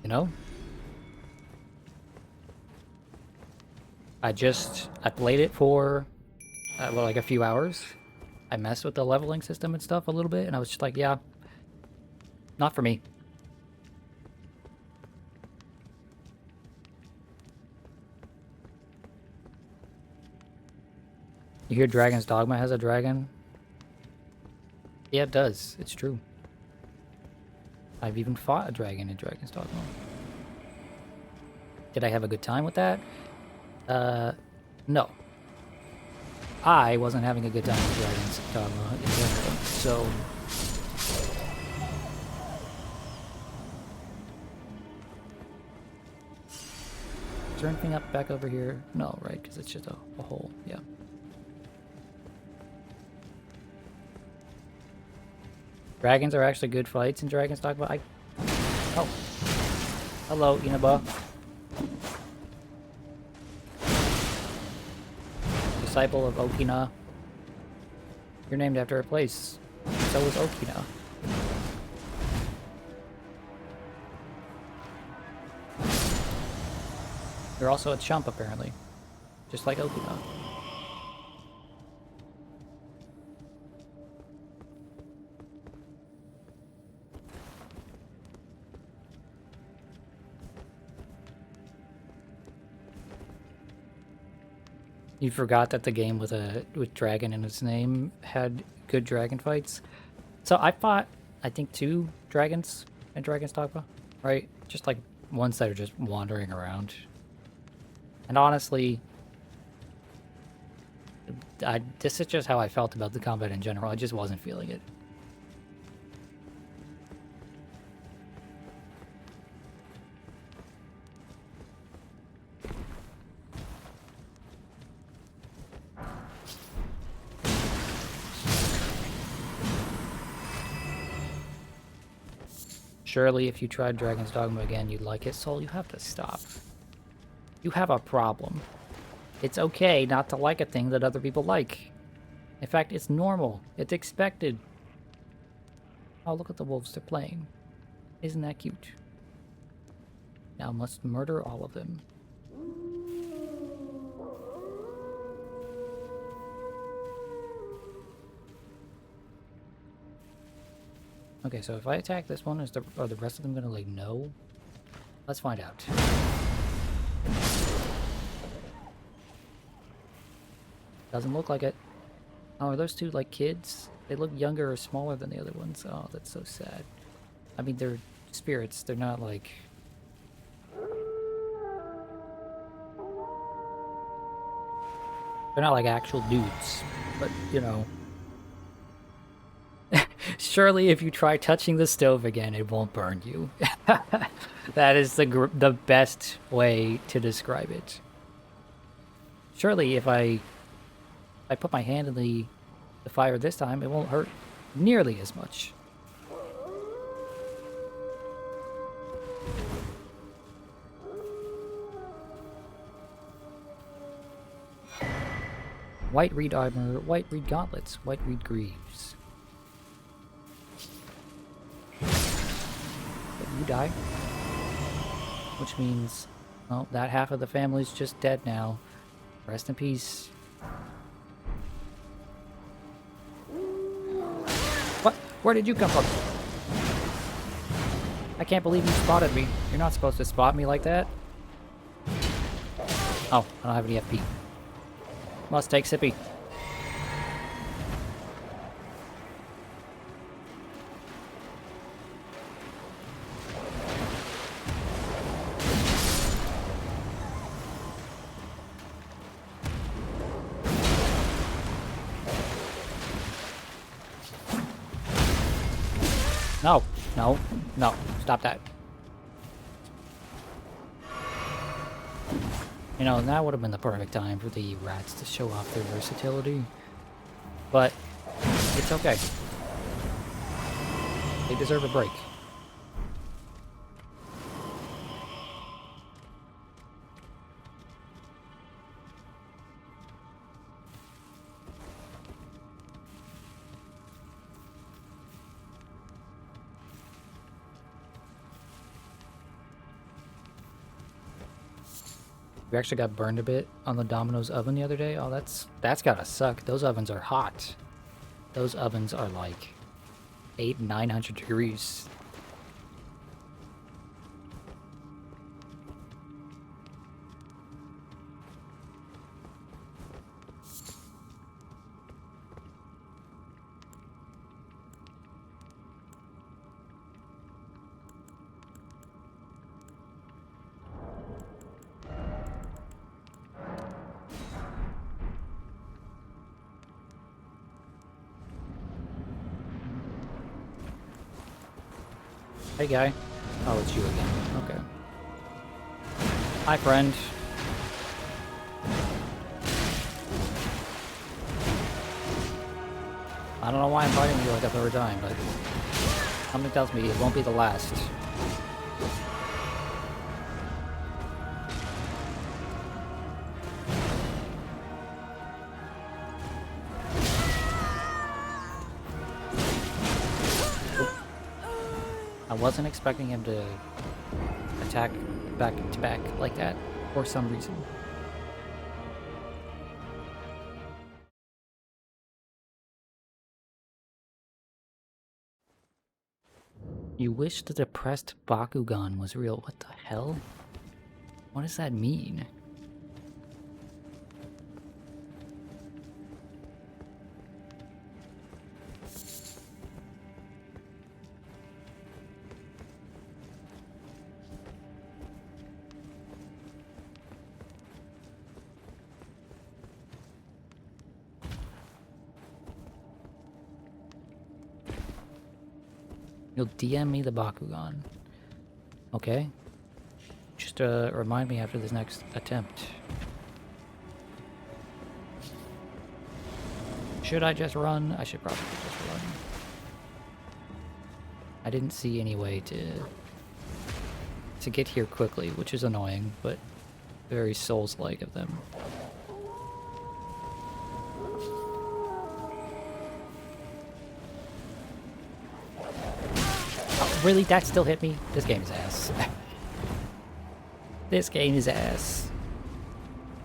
You know? I played it for, well, like a few hours. I messed with the leveling system and stuff a little bit, and I was just like, yeah, not for me. You hear Dragon's Dogma has a dragon? Yeah, it does. It's true. I've even fought a dragon in Dragon's Dogma. Did I have a good time with that? No. I wasn't having a good time with Dragon's Dogma in general, so... Is there anything up back over here? No, right, because it's just a hole, yeah. Dragons are actually good fights in Dragon's Dogma. Oh. Hello, Inaba. Disciple of Okina. You're named after a place. So is Okina. You're also a chump, apparently. Just like Okina. You forgot that the game with dragon in its name had good dragon fights. So I fought, I think, 2 dragons in Dragon's Dogma, right? Just like ones that are just wandering around. And honestly, this is just how I felt about the combat in general. I just wasn't feeling it. Surely if you tried Dragon's Dogma again, you'd like it. Soul, you have to stop. You have a problem. It's okay not to like a thing that other people like. In fact, it's normal. It's expected. Oh, look at the wolves, they're playing. Isn't that cute? Now must murder all of them. Okay, so if I attack this one, are the rest of them gonna, like, no? Let's find out. Doesn't look like it. Oh, are those two, like, kids? They look younger or smaller than the other ones. Oh, that's so sad. I mean, they're spirits. They're not, like... They're not, like, actual dudes. But, you know... Surely if you try touching the stove again, it won't burn you. That is the best way to describe it. Surely if I put my hand in the fire this time, it won't hurt nearly as much. White reed armor, white reed gauntlets, white reed greaves. But you die. Which means, well, that half of the family's just dead now. Rest in peace. What? Where did you come from? I can't believe you spotted me. You're not supposed to spot me like that. Oh, I don't have any FP. Must take Sippy. No, no, no. Stop that. You know, that would have been the perfect time for the rats to show off their versatility. But it's okay. They deserve a break. We actually got burned a bit on the Domino's oven the other day. Oh, that's gotta suck. Those ovens are hot. Those ovens are like 900 degrees. Hey, guy. Oh, it's you again. Okay. Hi, friend. I don't know why I'm fighting you like a third time, but something tells me it won't be the last. I wasn't expecting him to attack back to back like that for some reason. You wish the depressed Bakugan was real. What the hell? What does that mean? You'll DM me the Bakugan. Okay. Just remind me after this next attempt. Should I just run? I should probably just run. I didn't see any way to get here quickly, which is annoying, but very Souls-like of them. Really? That still hit me? This game is ass. This game is ass.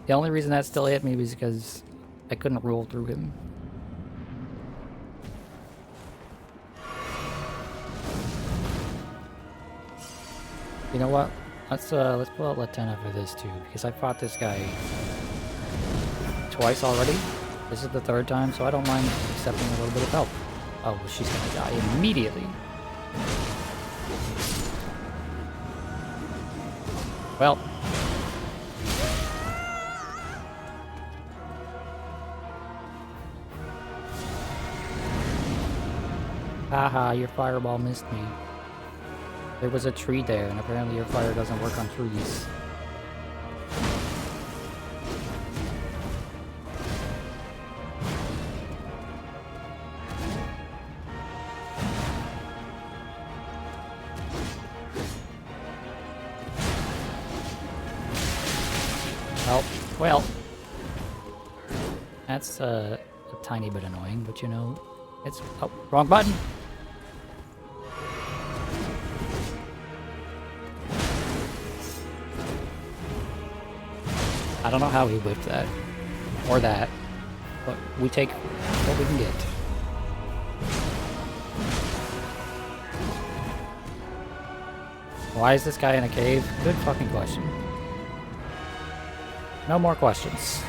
The only reason that still hit me was because I couldn't roll through him. You know what? Let's pull out Lieutenant for this too, because I fought this guy twice already. This is the third time, so I don't mind accepting a little bit of help. Oh, well, she's gonna die immediately. Well. Haha, your fireball missed me. There was a tree there, and apparently your fire doesn't work on trees. Oh, well. That's a tiny bit annoying, but you know, it's... Oh, wrong button! I don't know how he whipped that. Or that. But we take what we can get. Why is this guy in a cave? Good fucking question. No more questions.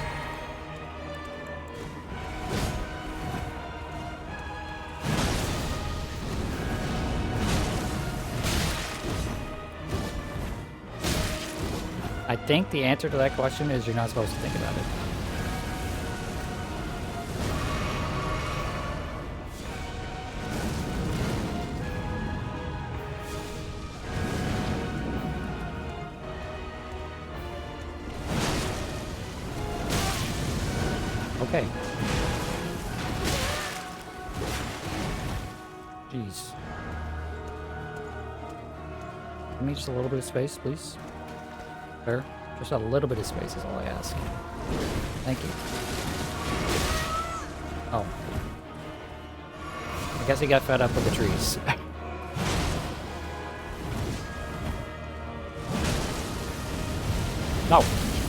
I think the answer to that question is you're not supposed to think about it. Okay. Jeez. Give me just a little bit of space, please. There. Just a little bit of space is all I ask. Thank you. Oh. I guess he got fed up with the trees. No!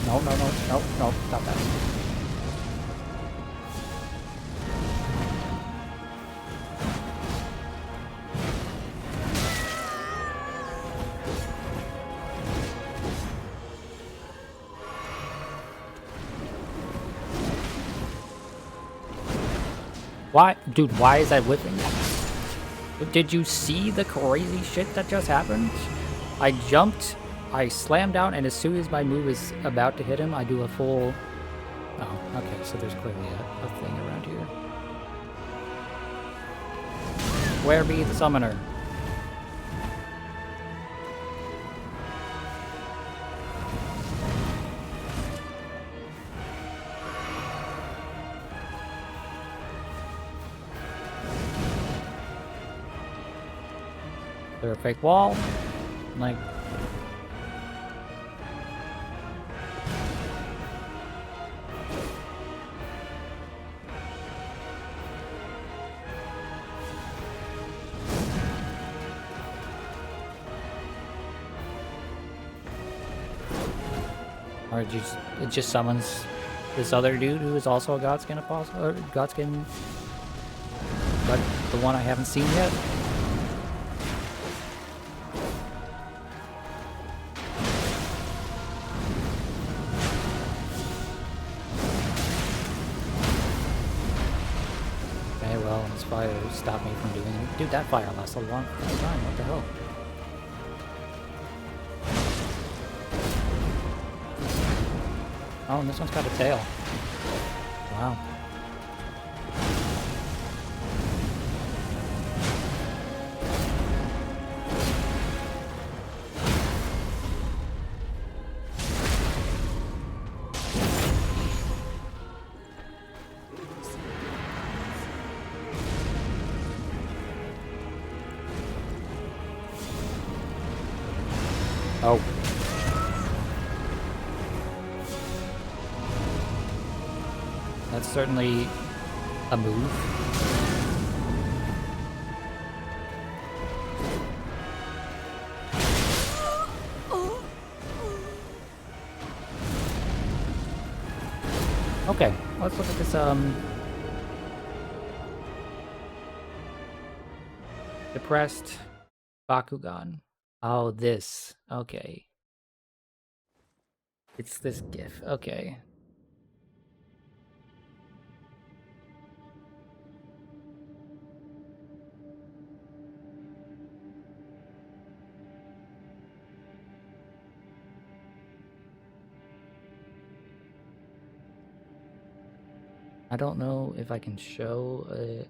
No, no, no, no, no, stop that. Why? Dude, why is that whipping? Did you see the crazy shit that just happened? I jumped, I slammed down, and as soon as my move is about to hit him, I do a full... Oh, okay, so there's clearly a thing around here. Where be the summoner? Is there a fake wall? Like... Or it just summons this other dude who is also a Godskin apostle, or Godskin, but the one I haven't seen yet. Okay, well, his fire stopped me from doing it. Dude, that fire lasts a long time. What the hell? Oh, and this one's got a tail. Wow. Oh. That's certainly a move. Okay, let's look at this, depressed Bakugan. Oh, this. Okay. It's this GIF. Okay. I don't know if I can show a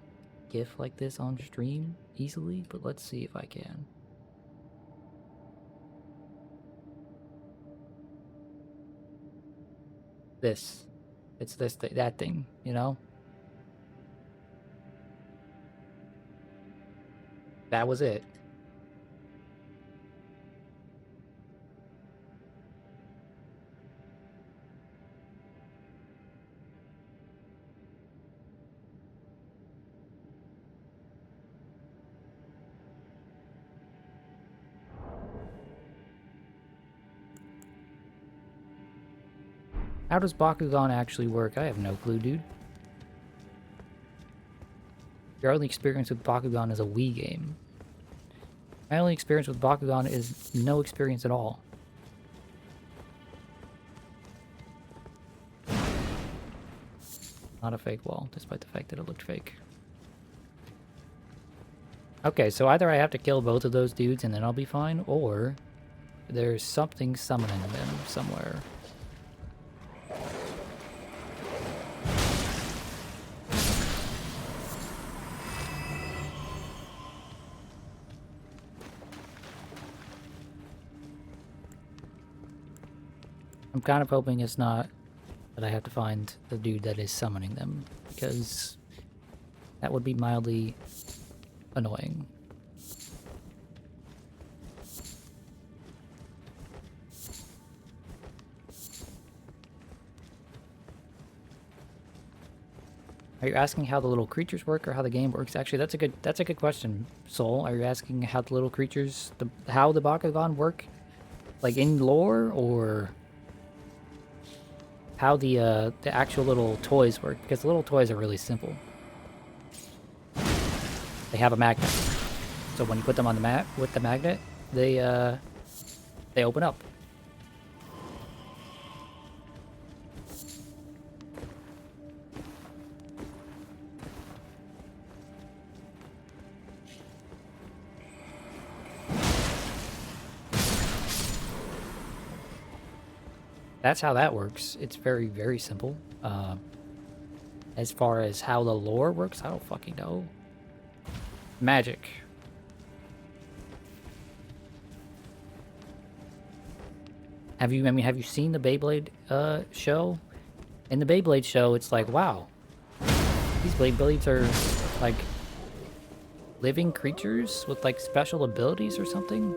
GIF like this on stream easily, but let's see if I can. This. It's that thing, you know? That was it. How does Bakugan actually work? I have no clue, dude. Your only experience with Bakugan is a Wii game. My only experience with Bakugan is no experience at all. Not a fake wall, despite the fact that it looked fake. Okay, so either I have to kill both of those dudes and then I'll be fine, or there's something summoning them somewhere. I'm kind of hoping it's not that I have to find the dude that is summoning them, because that would be mildly annoying. Are you asking how the little creatures work or how the game works? Actually, that's a good question, Soul. Are you asking how the little creatures, how the Bakugan work, like in lore, or how the actual little toys work? Because the little toys are really simple. They have a magnet, so when you put them on the mat with the magnet, they open up. That's how that works. It's very, very simple. As far as how the lore works, I don't fucking know. Magic. Have you seen the Beyblade show? In the Beyblade show, it's like, wow, these Beyblades are like living creatures with like special abilities or something.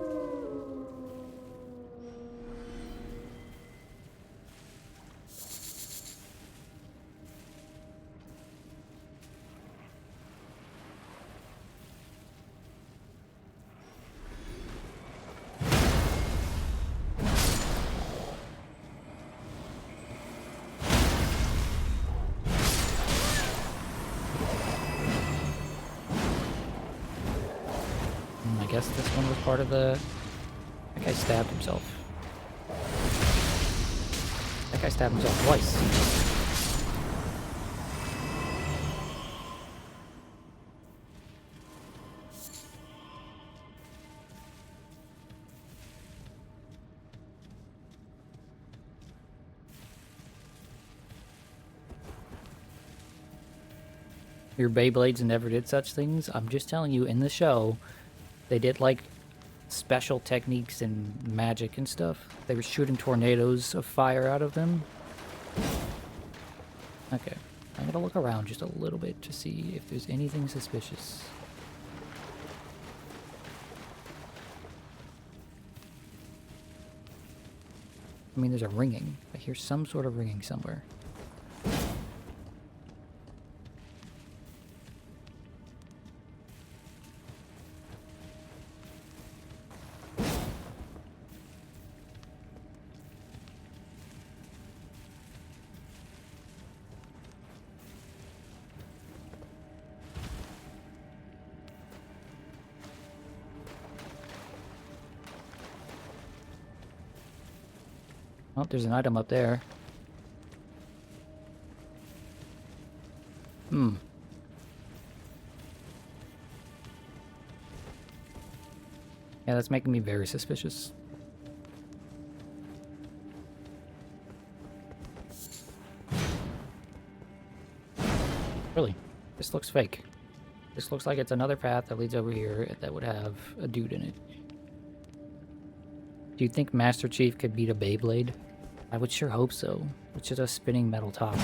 I guess this one was part of the... That guy stabbed himself. That guy stabbed himself twice. Your Beyblades never did such things? I'm just telling you, in the show, they did like special techniques and magic and stuff. They were shooting tornadoes of fire out of them. Okay, I'm gonna look around just a little bit to see if there's anything suspicious. I mean, there's a ringing. I hear some sort of ringing somewhere. Oh, there's an item up there. Hmm. Yeah, that's making me very suspicious. Really? This looks fake. This looks like it's another path that leads over here that would have a dude in it. Do you think Master Chief could beat a Beyblade? I would sure hope so. It's just a spinning metal top.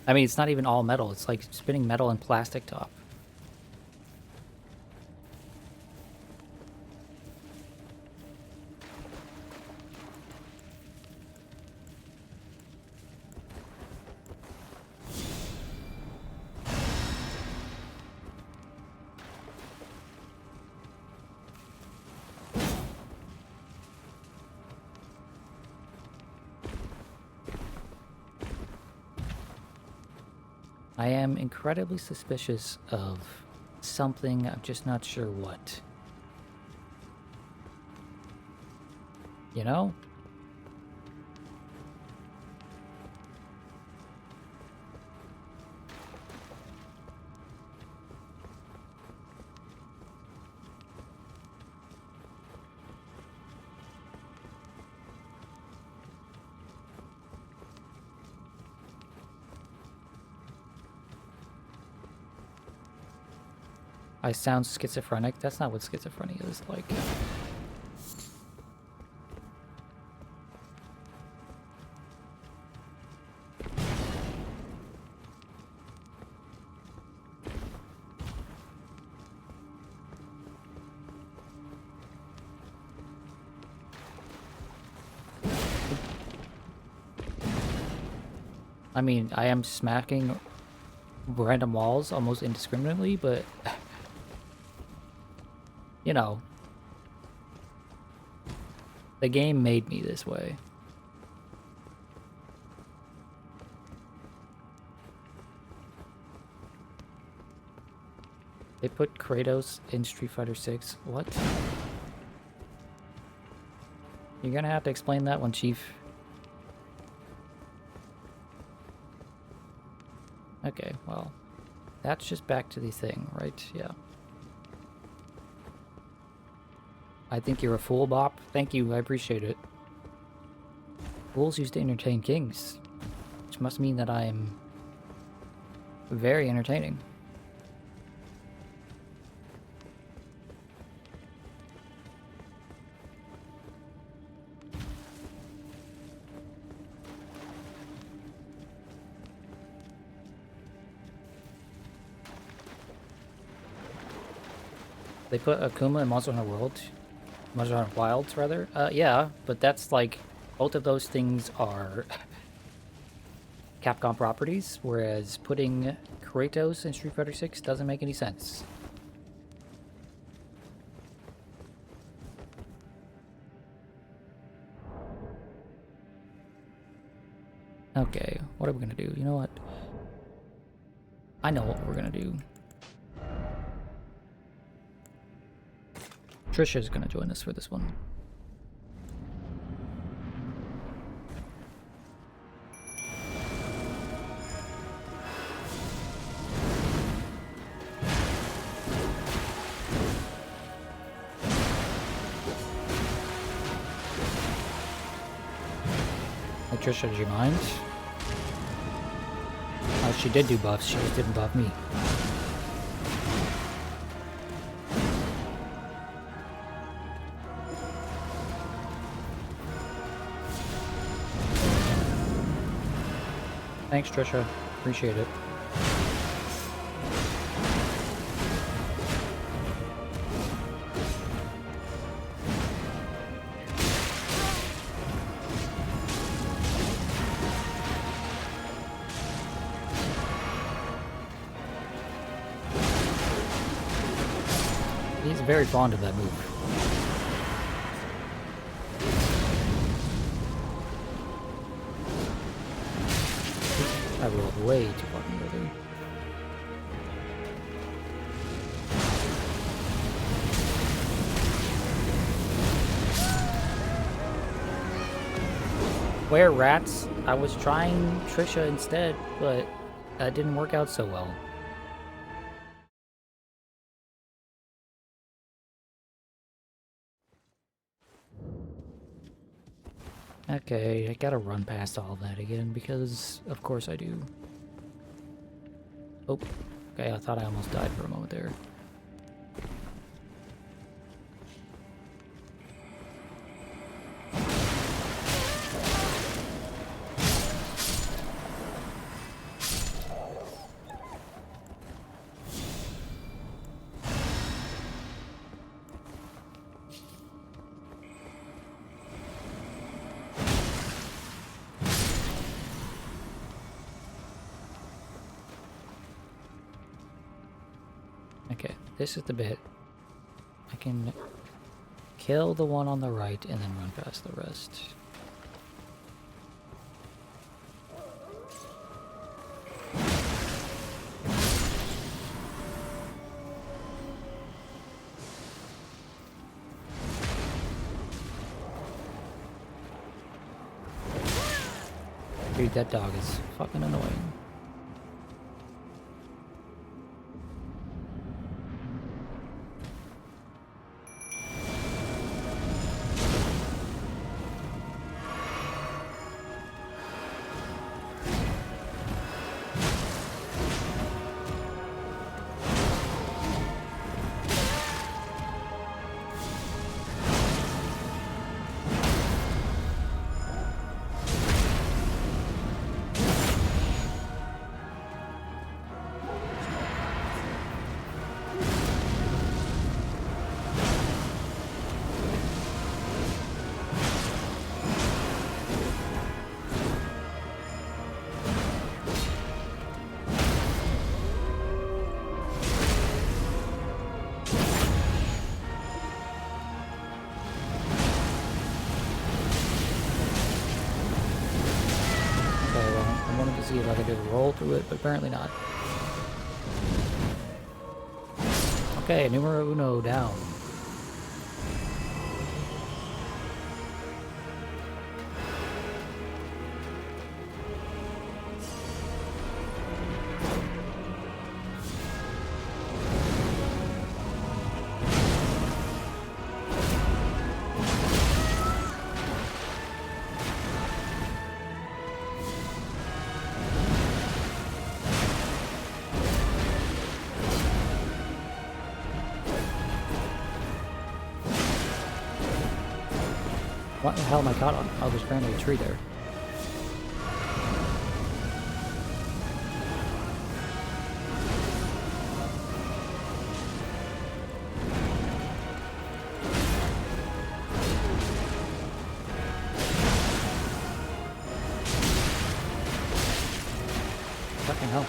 I mean, it's not even all metal. It's like spinning metal and plastic top. I am incredibly suspicious of something. I'm just not sure what. You know? I sound schizophrenic. That's not what schizophrenia is like. I mean, I am smacking random walls almost indiscriminately, but you know, the game made me this way. They put Kratos in Street Fighter 6. What? You're gonna have to explain that one, Chief. Okay, well, that's just back to the thing, right? Yeah. I think you're a fool, Bop. Thank you, I appreciate it. Fools used to entertain kings, which must mean that I am very entertaining. They put Akuma in Monster Hunter World. Monster Hunter Wilds, rather? Yeah, but that's like, both of those things are Capcom properties, whereas putting Kratos in Street Fighter 6 doesn't make any sense. Okay, what are we gonna do? You know what? I know what we're gonna do. Trisha's gonna join us for this one. Hey Trisha, did you mind? She did do buffs, she just didn't buff me. Thanks, Trisha. Appreciate it. He's very fond of that move. I rolled way too fucking early. swear, rats. I was trying Trisha instead, but that didn't work out so well. Okay, I gotta run past all of that again because, of course, I do. Oh, okay, I thought I almost died for a moment there. Okay, this is the bit. I can kill the one on the right and then run past the rest. Dude, that dog is fucking annoying. See if I can just roll through it, but apparently not. Okay, numero uno down. What the hell am I caught on? Oh, there's apparently a tree there. Fucking hell.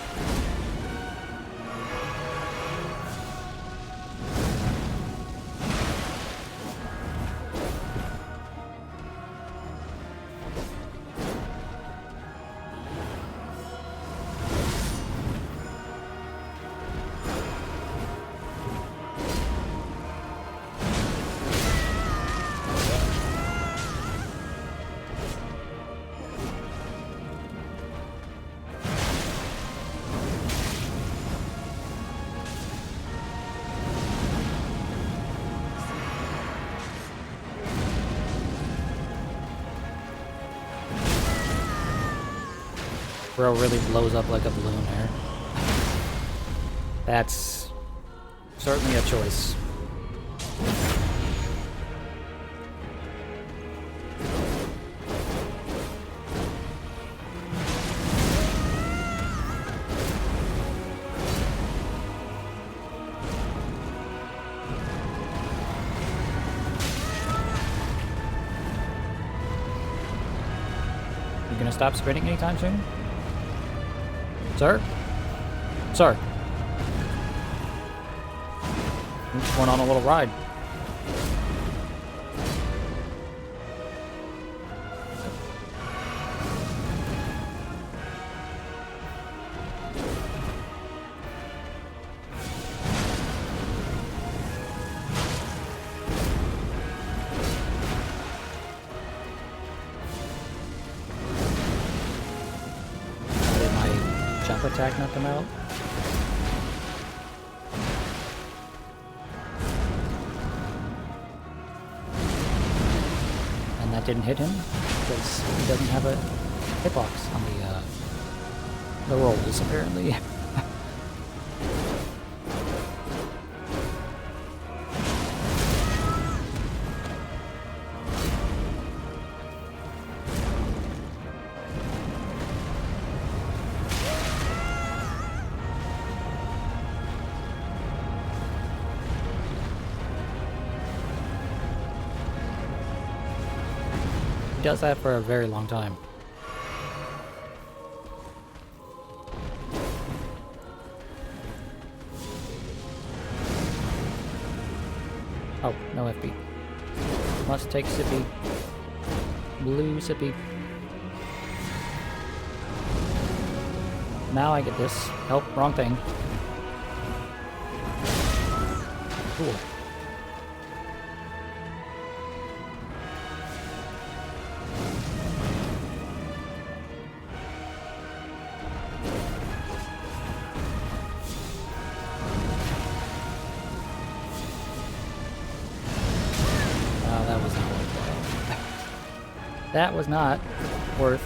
Bro really blows up like a balloon there. That's certainly a choice. You gonna stop sprinting anytime soon? Sir? Sir? We just went on a little ride. attack knocked him out. And that didn't hit him because he doesn't have a hitbox on the rolls apparently. He does that for a very long time. Oh, no FP. Must take Sippy. Blue Sippy. Now I get this. Nope, wrong thing. Cool. That was not worth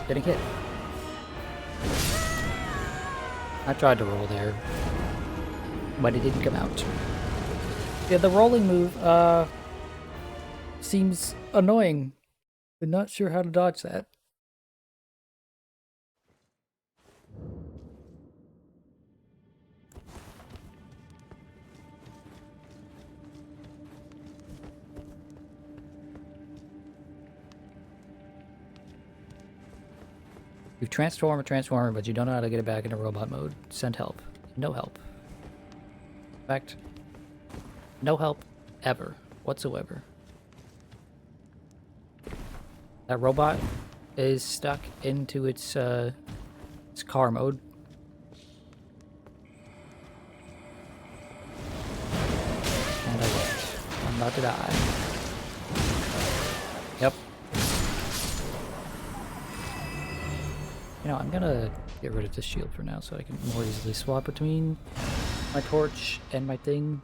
getting hit. I tried to roll there, but it didn't come out. Yeah, the rolling move seems annoying. I'm not sure how to dodge that. You transform a transformer, but you don't know how to get it back into robot mode. Send help. No help. In fact, no help ever, whatsoever. That robot is stuck into its car mode. And I went. I'm about to die. Yep. You know, I'm gonna get rid of this shield for now so I can more easily swap between my torch and my thing.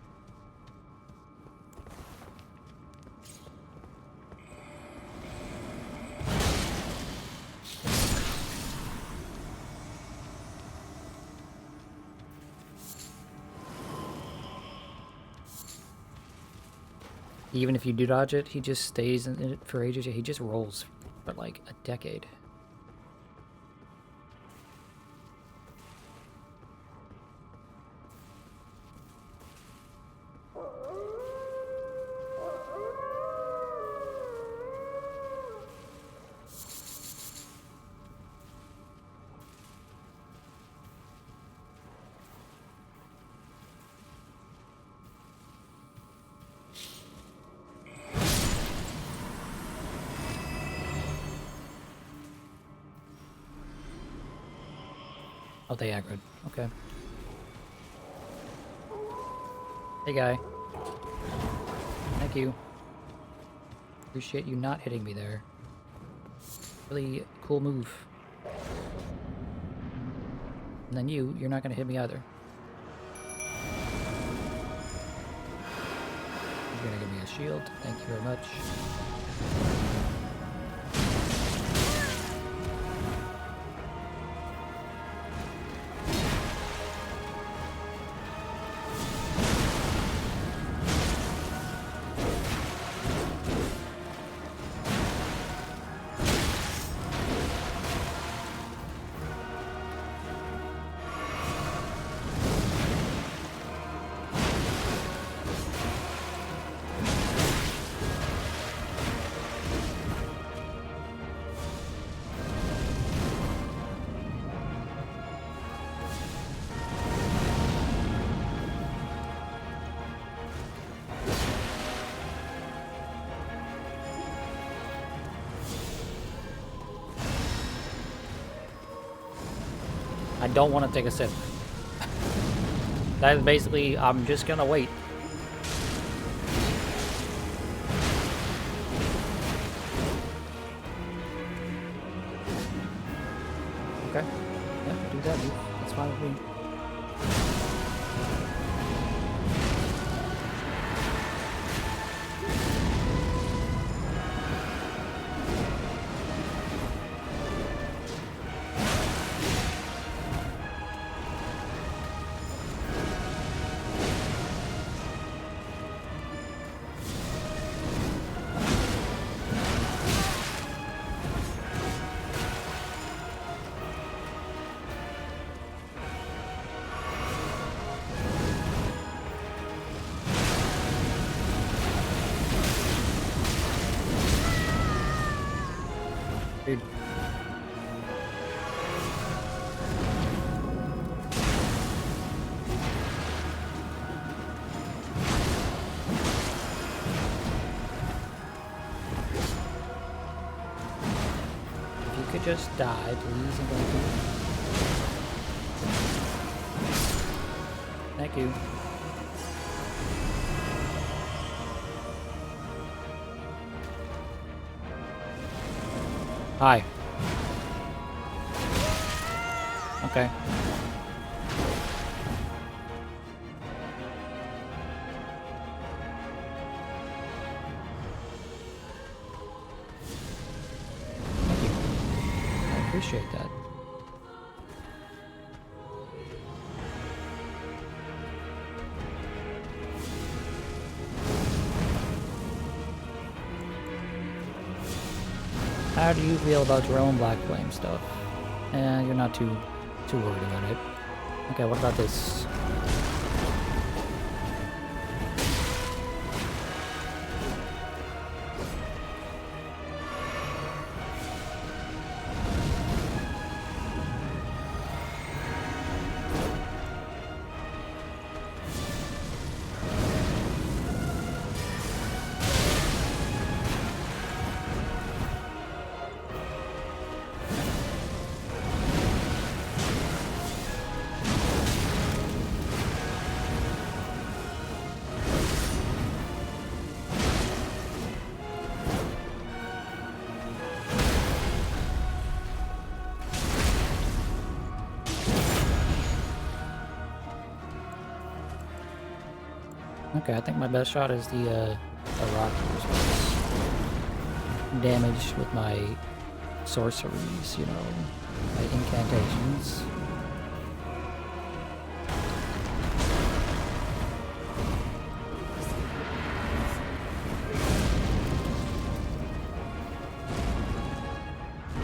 Even if you do dodge it, he just stays in it for ages. He just rolls for like a decade. Oh, they aggroed. Okay. Hey, guy. Thank you. Appreciate you not hitting me there. Really cool move. And then you're not gonna hit me either. You're gonna give me a shield. Thank you very much. I don't want to take a sip. That is basically, I'm just gonna wait. Okay. Yeah, do that move. That's fine with me. Dude. If you could just die, please, and thank you. Thank you. Hi. Okay. Thank you. I appreciate that. How do you feel about your own Black Flame stuff? You're not too worried about it. Okay, what about this? Okay, I think my best shot is the rock damage with my sorceries, you know, my incantations.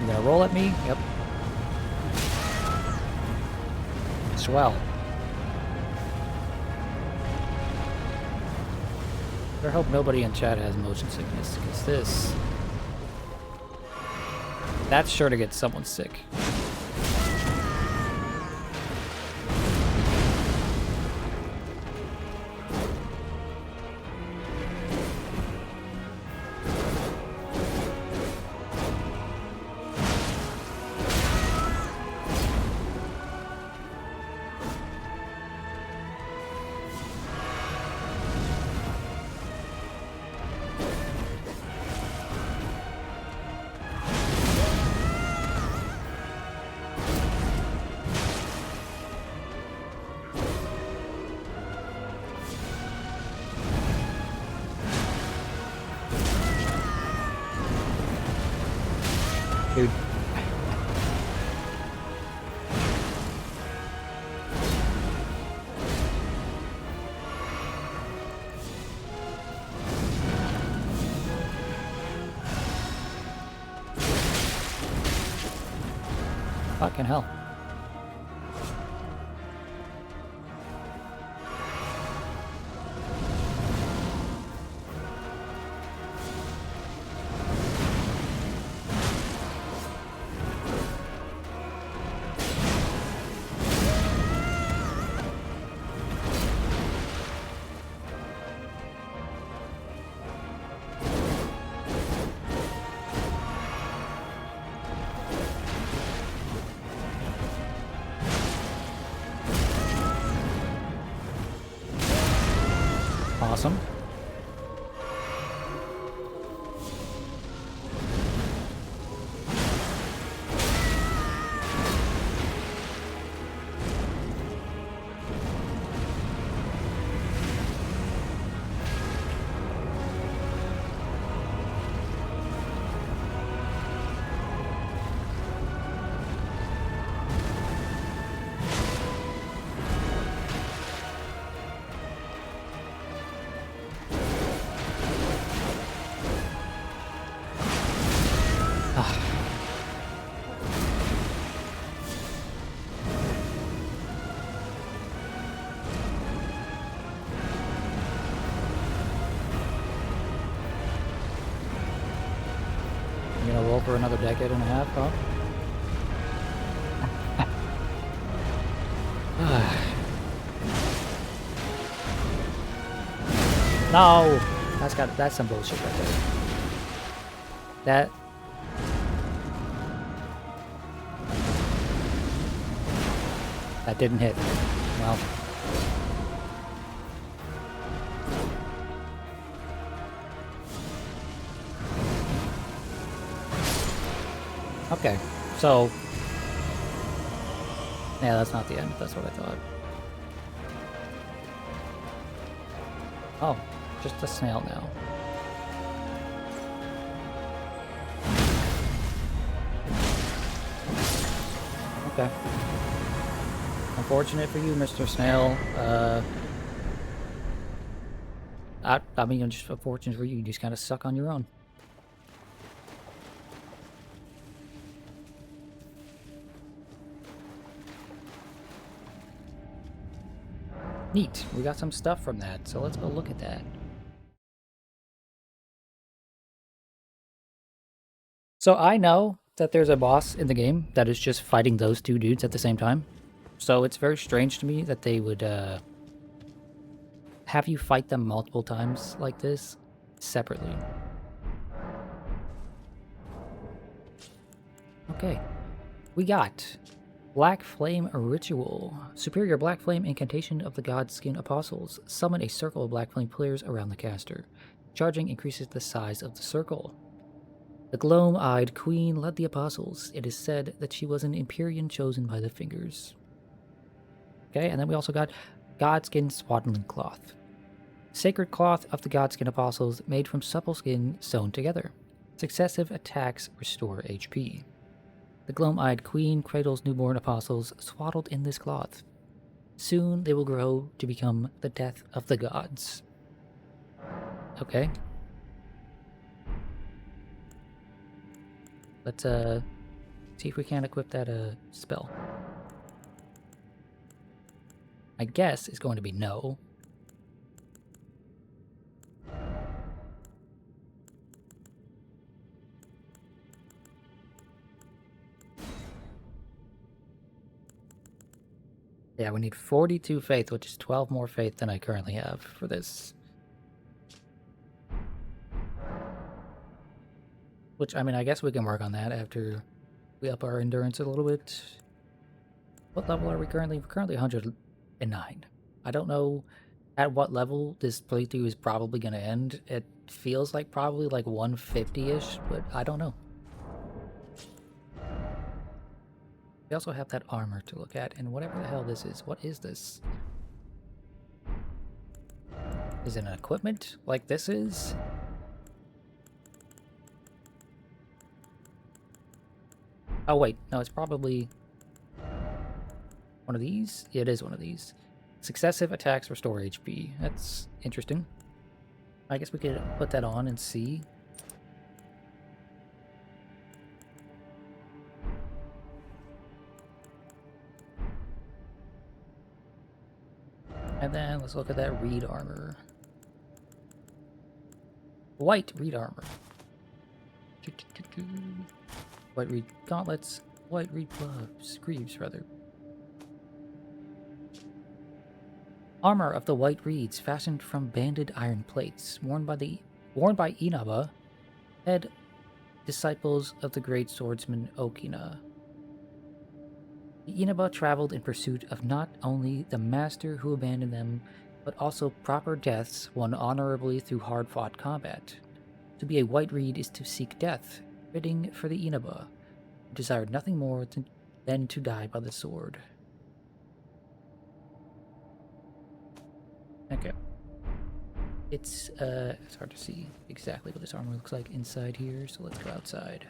You gonna roll at me? Yep. Swell. I hope nobody in chat has motion sickness, because that's sure to get someone sick. Dude. Fucking hell. Awesome. a roll for another decade and a half, huh? No! That's some bullshit right there. That didn't hit. Well. Okay, so yeah, that's not the end. That's what I thought. Oh, just a snail now. Okay. Unfortunate for you, Mr. Snail. I mean, just unfortunate for you. You just kind of suck on your own. Neat. We got some stuff from that, so let's go look at that. So I know that there's a boss in the game that is just fighting those two dudes at the same time. So it's very strange to me that they would have you fight them multiple times like this separately. Okay. We got Black Flame Ritual. Superior Black Flame incantation of the Godskin Apostles. Summon a circle of Black Flame players around the caster. Charging increases the size of the circle. The gloam-eyed queen led the apostles. It is said that she was an Empyrean chosen by the Fingers. Okay, and then we also got Godskin Swaddling Cloth. Sacred cloth of the Godskin Apostles made from supple skin sewn together. Successive attacks restore HP. The gloam-eyed queen cradles newborn apostles swaddled in this cloth. Soon they will grow to become the death of the gods. Okay. Let's see if we can equip that spell. My guess is going to be no. Yeah, we need 42 faith, which is 12 more faith than I currently have for this. Which, I mean, I guess we can work on that after we up our endurance a little bit. What level are we currently? We're currently 109. I don't know at what level this playthrough is probably going to end. It feels like probably like 150-ish, but I don't know. We also have that armor to look at, and whatever the hell this is. What is this? Is it an equipment like this is? Oh wait, no, it's probably one of these? Yeah, it is one of these. Successive attacks restore HP. That's interesting. I guess we could put that on and see. And then let's look at that reed armor. White reed armor. White reed gauntlets. White reed gloves. Greaves, rather. Armor of the white reeds, fashioned from banded iron plates, worn by Inaba, head disciples of the great swordsman Okina. The Inaba traveled in pursuit of not only the master who abandoned them, but also proper deaths won honorably through hard-fought combat. To be a white reed is to seek death, fitting for the Inaba, who desired nothing more than to die by the sword. Okay. It's hard to see exactly what this armor looks like inside here, so let's go outside.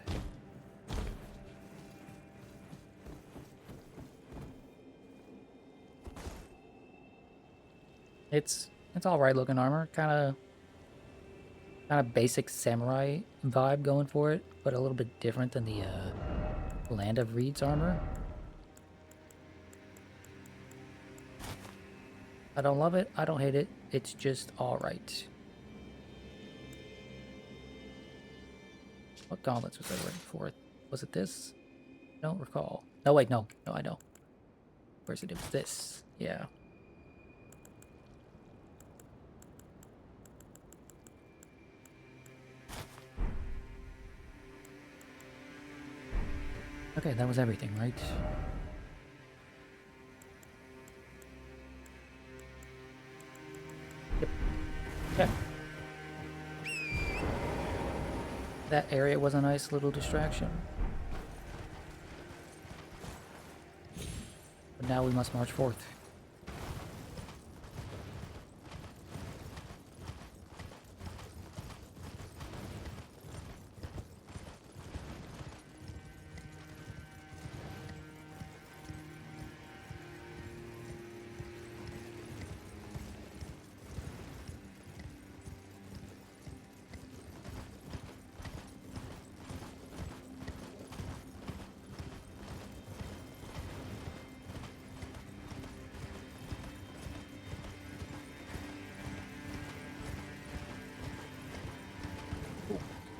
It's alright looking armor, kind of basic samurai vibe going for it, but a little bit different than the Land of Reeds armor. I don't love it, I don't hate it, it's just alright. What gauntlets was I ready for? Was it this? I don't recall. No, wait, no. No, I know. Where's it? It was this. Yeah. Okay, that was everything, right? Yep. Okay. That area was a nice little distraction. But now we must march forth.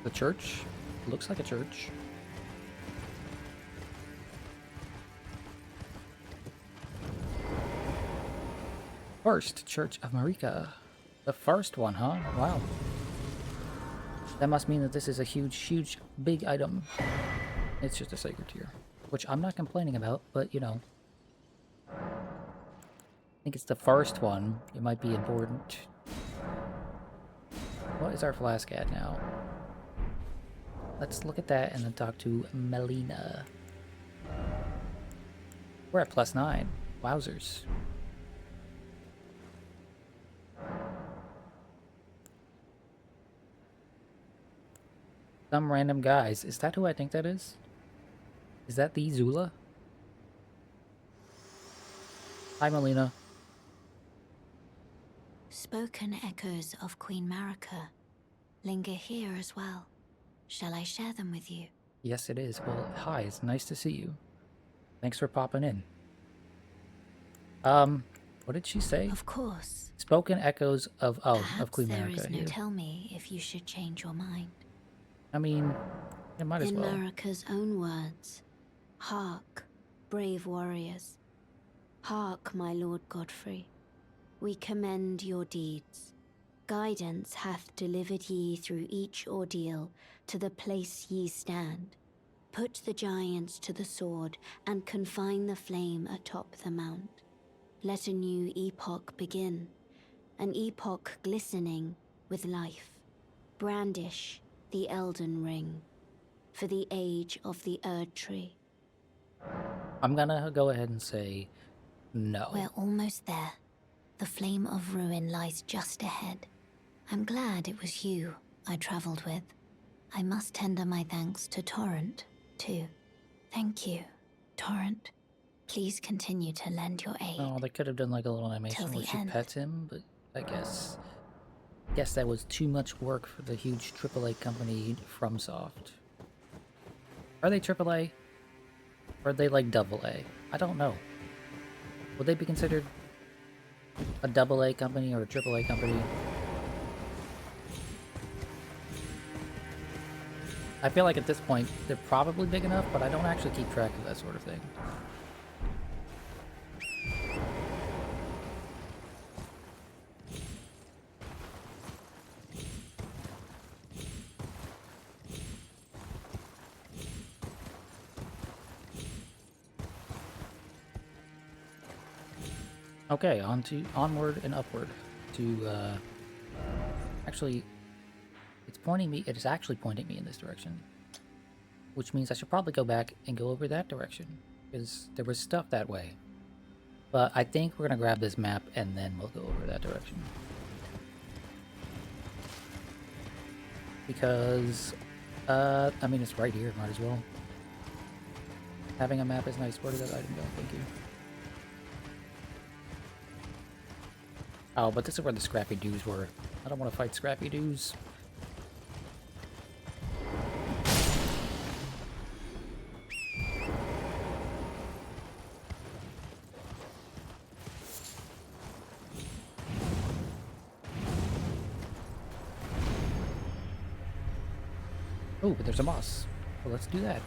The church? Looks like a church. First Church of Marika. The first one, huh? Wow. That must mean that this is a huge, big item. It's just a sacred tier. Which I'm not complaining about, but you know. I think it's the first one. It might be important. What is our flask at now? Let's look at that and then talk to Melina. We're at +9. Wowzers. Some random guys. Is that who I think that is? Is that the Zula? Hi, Melina. Spoken echoes of Queen Marika linger here as well. Shall I share them with you? Yes, it is. Well, hi. It's nice to see you. Thanks for popping in. What did she say? Of course. Spoken echoes of Perhaps Queen there Marika is no here. tell me if you should change your mind. I mean, it might as In well. Marika's own words, hark, brave warriors. Hark, my lord Godfrey. We commend your deeds. Guidance hath delivered ye through each ordeal to the place ye stand. Put the giants to the sword and confine the flame atop the mount. Let a new epoch begin, an epoch glistening with life. Brandish the Elden Ring for the age of the Erd Tree. I'm gonna go ahead and say no. We're almost there. The flame of ruin lies just ahead. I'm glad it was you I traveled with. I must tender my thanks to Torrent, too. Thank you, Torrent. Please continue to lend your aid. Oh, they could have done like a little animation Till where the she end. pets him, but I guess that was too much work for the huge AAA company FromSoft. Are they AAA? Or are they like AA? I don't know. Would they be considered a AA company or a AAA company? I feel like at this point they're probably big enough, but I don't actually keep track of that sort of thing. Okay, onward and upward to actually it is actually pointing me in this direction. Which means I should probably go back and go over that direction, because there was stuff that way. But I think we're gonna grab this map and then we'll go over that direction. Because I mean it's right here, might as well. Having a map is nice. Where did that item go? Thank you. Oh, but this is where the Scrappy Doos were. I don't want to fight Scrappy Doos. Oh, but there's a boss. Well, let's do that.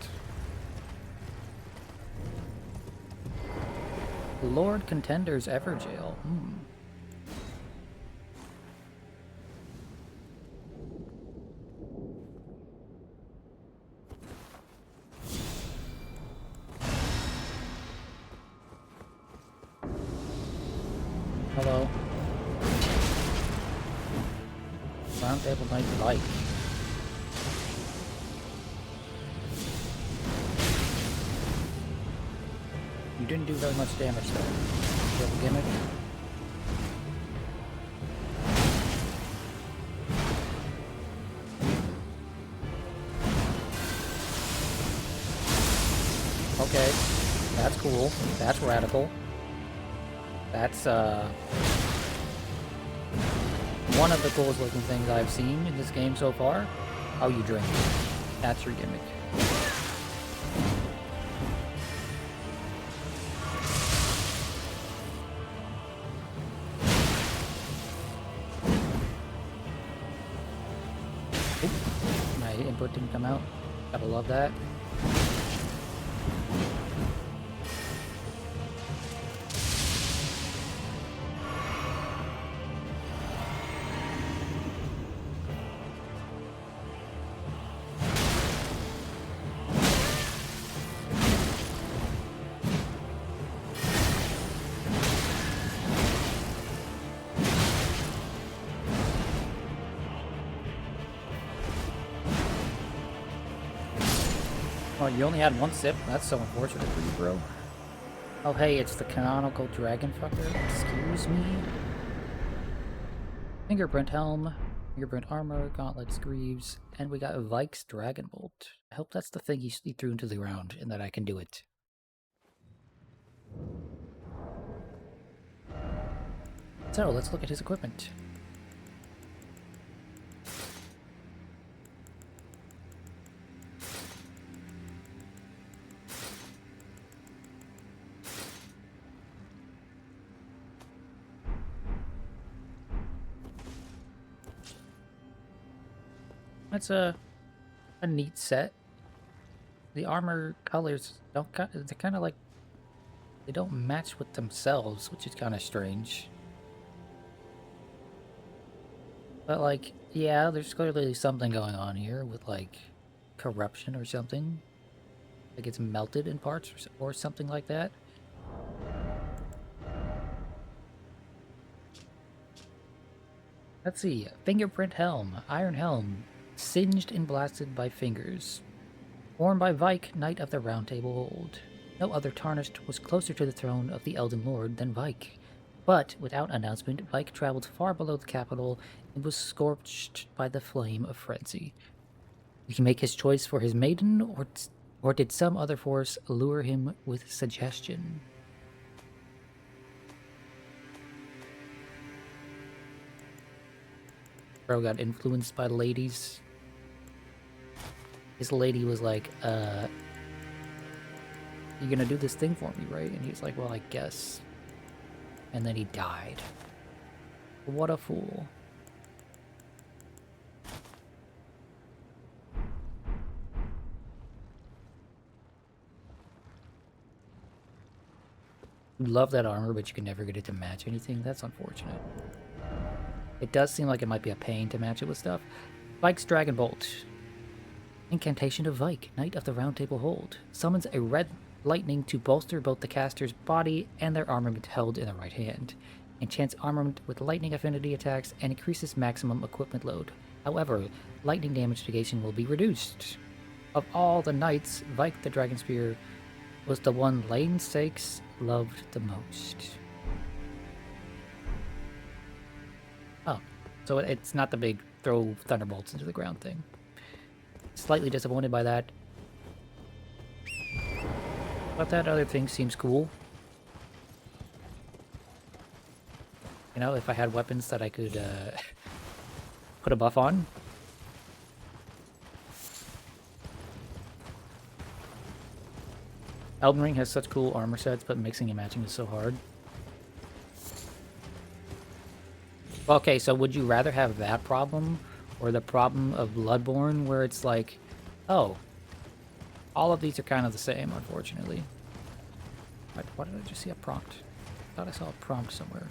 Lord Contender's Everjail. Hello. Round table knight light. You didn't do very much damage though. Little gimmick. Okay. That's cool. That's radical. That's one of the coolest looking things I've seen in this game so far. Oh, you drink. That's your gimmick. Oop. My input didn't come out. Gotta love that. Oh, you only had one sip? That's so unfortunate for you, bro. Oh, hey, it's the canonical dragon fucker. Excuse me? Fingerprint helm, fingerprint armor, gauntlets, greaves, and we got Vike's Dragon Bolt. I hope that's the thing he threw into the ground and that I can do it. So, let's look at his equipment. That's a neat set. The armor colors don't they're kind of like they don't match with themselves, which is kind of strange. But like, yeah, there's clearly something going on here with like corruption or something. Like it's melted in parts or something like that. Let's see. Fingerprint helm, iron helm, singed and blasted by fingers. Worn by Vike, Knight of the Round Table Hold. No other tarnished was closer to the throne of the Elden Lord than Vike. But, without announcement, Vike traveled far below the capital and was scorched by the flame of frenzy. Did he make his choice for his maiden, or did some other force lure him with suggestion? Bro got influenced by ladies. His lady was like, you're gonna do this thing for me, right? And he's like, well, I guess. And then he died. What a fool. Love that armor, but you can never get it to match anything. That's unfortunate. It does seem like it might be a pain to match it with stuff. Vike's Dragon Bolt. Incantation of Vike, Knight of the Round Table Hold. Summons a red lightning to bolster both the caster's body and their armament held in the right hand. Enchants armament with lightning affinity attacks and increases maximum equipment load. However, lightning damage negation will be reduced. Of all the knights, Vike the Dragon Spear was the one Lane Sakes loved the most. Oh, so it's not the big throw thunderbolts into the ground thing. Slightly disappointed by that. But that other thing seems cool. You know, if I had weapons that I could put a buff on. Elden Ring has such cool armor sets, but mixing and matching is so hard. Okay, so would you rather have that problem or the problem of Bloodborne where it's like Oh. All of these are kind of the same, unfortunately. Why did I just see a prompt? I thought I saw a prompt somewhere.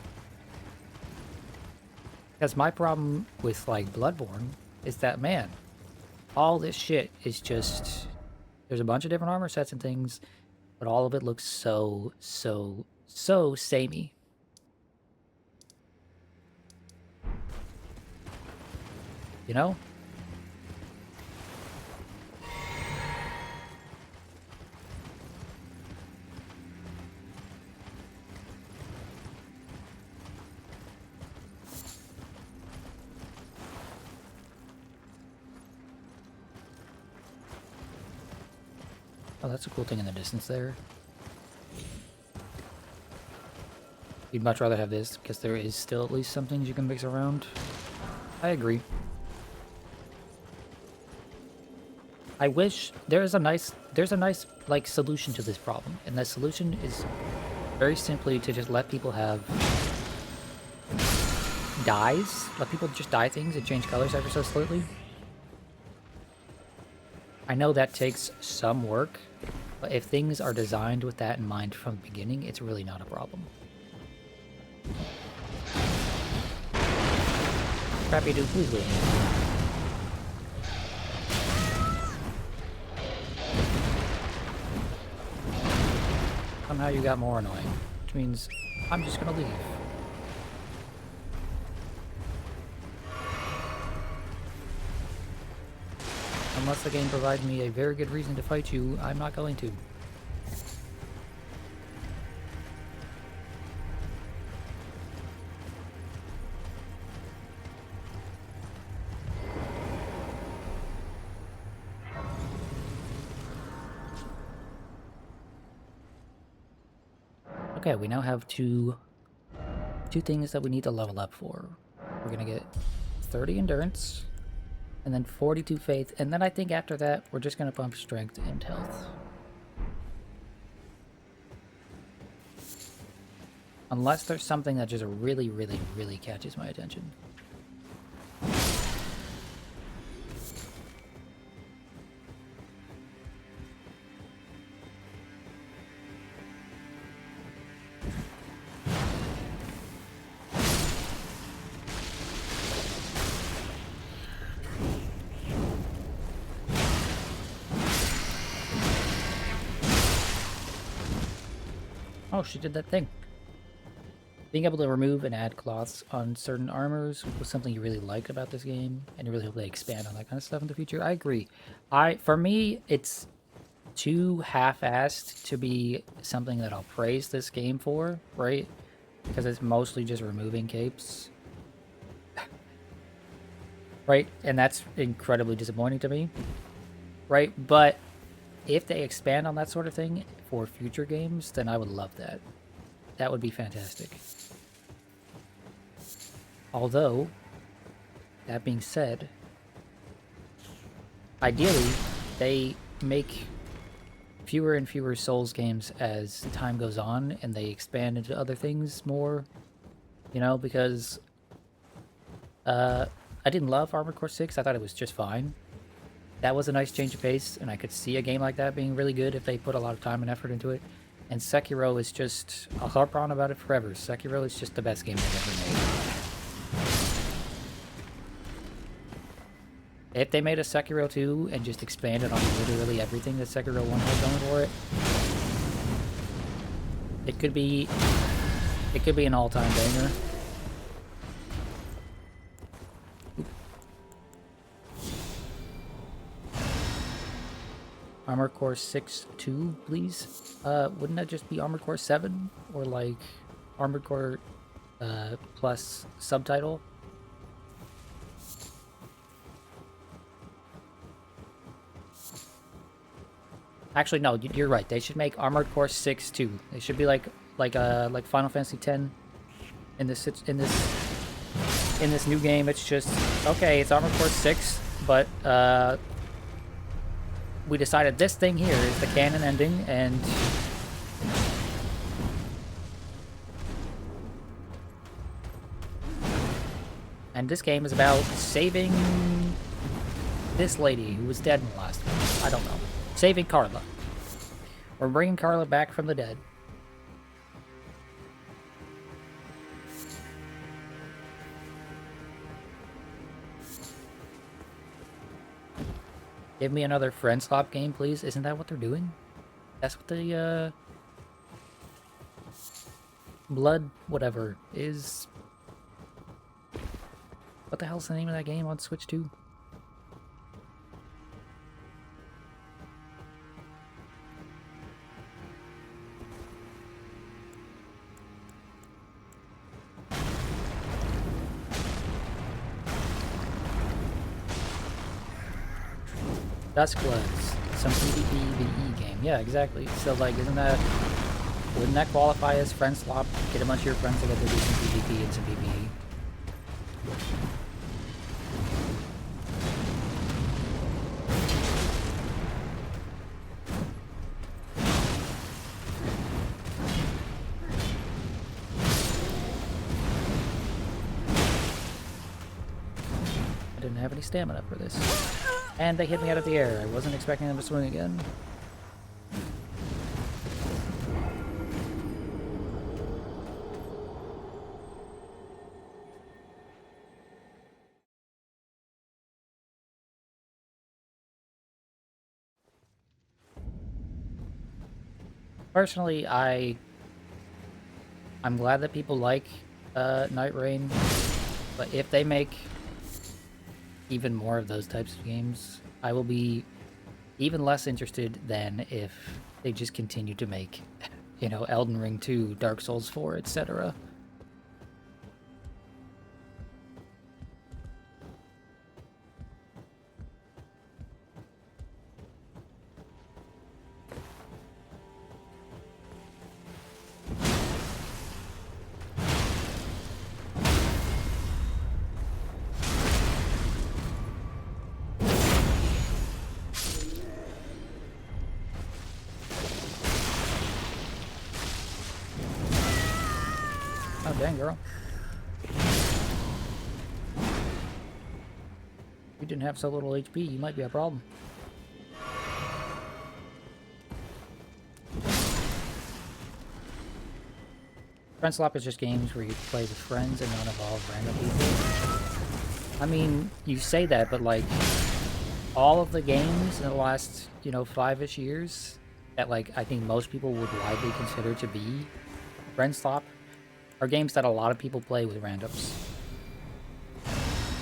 Because my problem with, like, Bloodborne is that, man, all this shit is just... There's a bunch of different armor sets and things, but all of it looks so samey. You know? Oh, that's a cool thing in the distance there. You'd much rather have this, because there is still at least some things you can mix around. I agree. I wish there's a nice like solution to this problem, and that solution is very simply to just let people have dyes. Let people just dye things and change colors ever so slightly. I know that takes some work, but if things are designed with that in mind from the beginning, it's really not a problem. Crappy dude, please leave. Somehow you got more annoying, which means I'm just gonna leave. Unless the game provides me a very good reason to fight you, I'm not going to. Okay, we now have two things that we need to level up for. We're gonna get 30 endurance, and then 42 faith, and then I think after that, we're just gonna pump strength and health. Unless there's something that just really catches my attention. Oh, she did that thing. Being able to remove and add cloths on certain armors was something you really liked about this game, and you really hope they expand on that kind of stuff in the future. I agree. For me, it's too half-assed to be something that I'll praise this game for, right? Because it's mostly just removing capes. Right? And that's incredibly disappointing to me. Right? But if they expand on that sort of thing for future games, then I would love that. That would be fantastic. Although, that being said, ideally, they make fewer and fewer Souls games as time goes on, and they expand into other things more, you know, because I didn't love Armored Core 6. I thought it was just fine. That was a nice change of pace, and I could see a game like that being really good if they put a lot of time and effort into it. And Sekiro is just... I'll harp on about it forever. Sekiro is just the best game they've ever made. If they made a Sekiro 2 and just expanded on literally everything that Sekiro 1 had going for it, it could be an all-time banger. Armored Core 6-2, please? Wouldn't that just be Armored Core 7? Or like Armored Core plus subtitle? Actually, no, you're right. They should make Armored Core 6-2. They should be like Final Fantasy X in this new game. It's just okay. It's Armored Core 6, but we decided this thing here is the canon ending, and this game is about saving this lady who was dead in the last one. I don't know. Saving Carla. We're bringing Carla back from the dead. Give me another friend swap game, please. Isn't that what they're doing? That's what the, Blood, whatever, is... What the hell's the name of that game on Switch 2? Duskbloods, some PvP game. Yeah, exactly. So, like, wouldn't that qualify as friend swap? Get a bunch of your friends together, do some PvP and some PvE. I didn't have any stamina for this. And they hit me out of the air. I wasn't expecting them to swing again. Personally, I'm glad that people like Night Rain, but if they make even more of those types of games, I will be even less interested than if they just continue to make, you know, Elden Ring 2, Dark Souls 4, etc. Oh, dang, girl. You didn't have so little HP, you might be a problem. Friend swap is just games where you play with friends and don't involve random people. I mean, you say that, but like, all of the games in the last, you know, 5-ish years that, like, I think most people would widely consider to be friend swap are games that a lot of people play with randoms.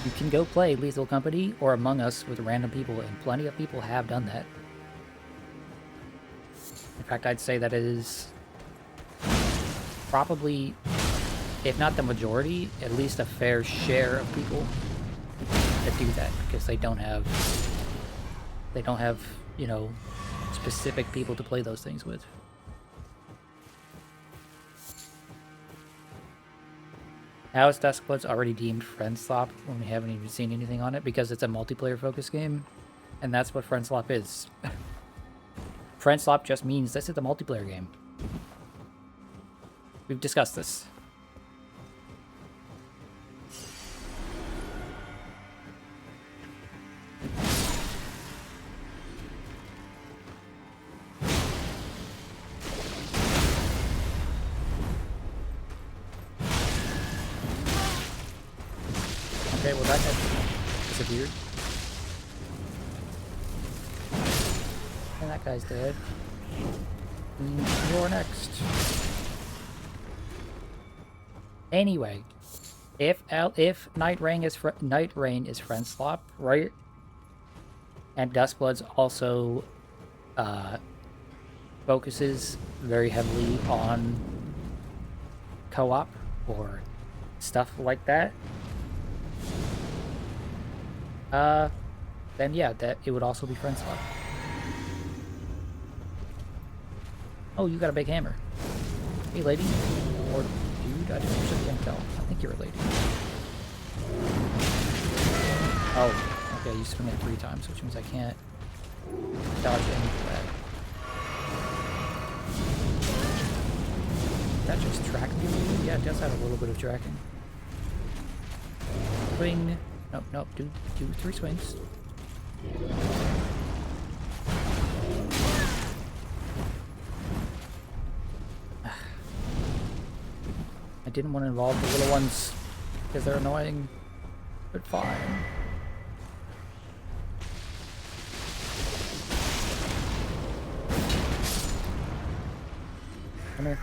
You can go play Lethal Company or Among Us with random people, and plenty of people have done that. In fact, I'd say that it is probably, if not the majority, at least a fair share of people that do that, because they don't have, you know, specific people to play those things with. How is Duskbloods already deemed friend swap when we haven't even seen anything on it? Because it's a multiplayer focused game, and that's what friend swap is. Friend swap just means this is a multiplayer game. We've discussed this. Okay, well that guy disappeared. And that guy's dead. You're next. Anyway, if Night Rain is friend swap, right? And Duskbloods also focuses very heavily on co-op or stuff like that. Then yeah, that it would also be friend swap. Oh, you got a big hammer. Hey, lady. Or dude, I just can't tell. I think you're a lady. Oh, okay, you swing it 3 times, which means I can't dodge any of that. That just tracked me? Yeah, it does have a little bit of tracking. Swing. Nope, nope, do 3 swings. I didn't want to involve the little ones because they're annoying, but fine. Come here.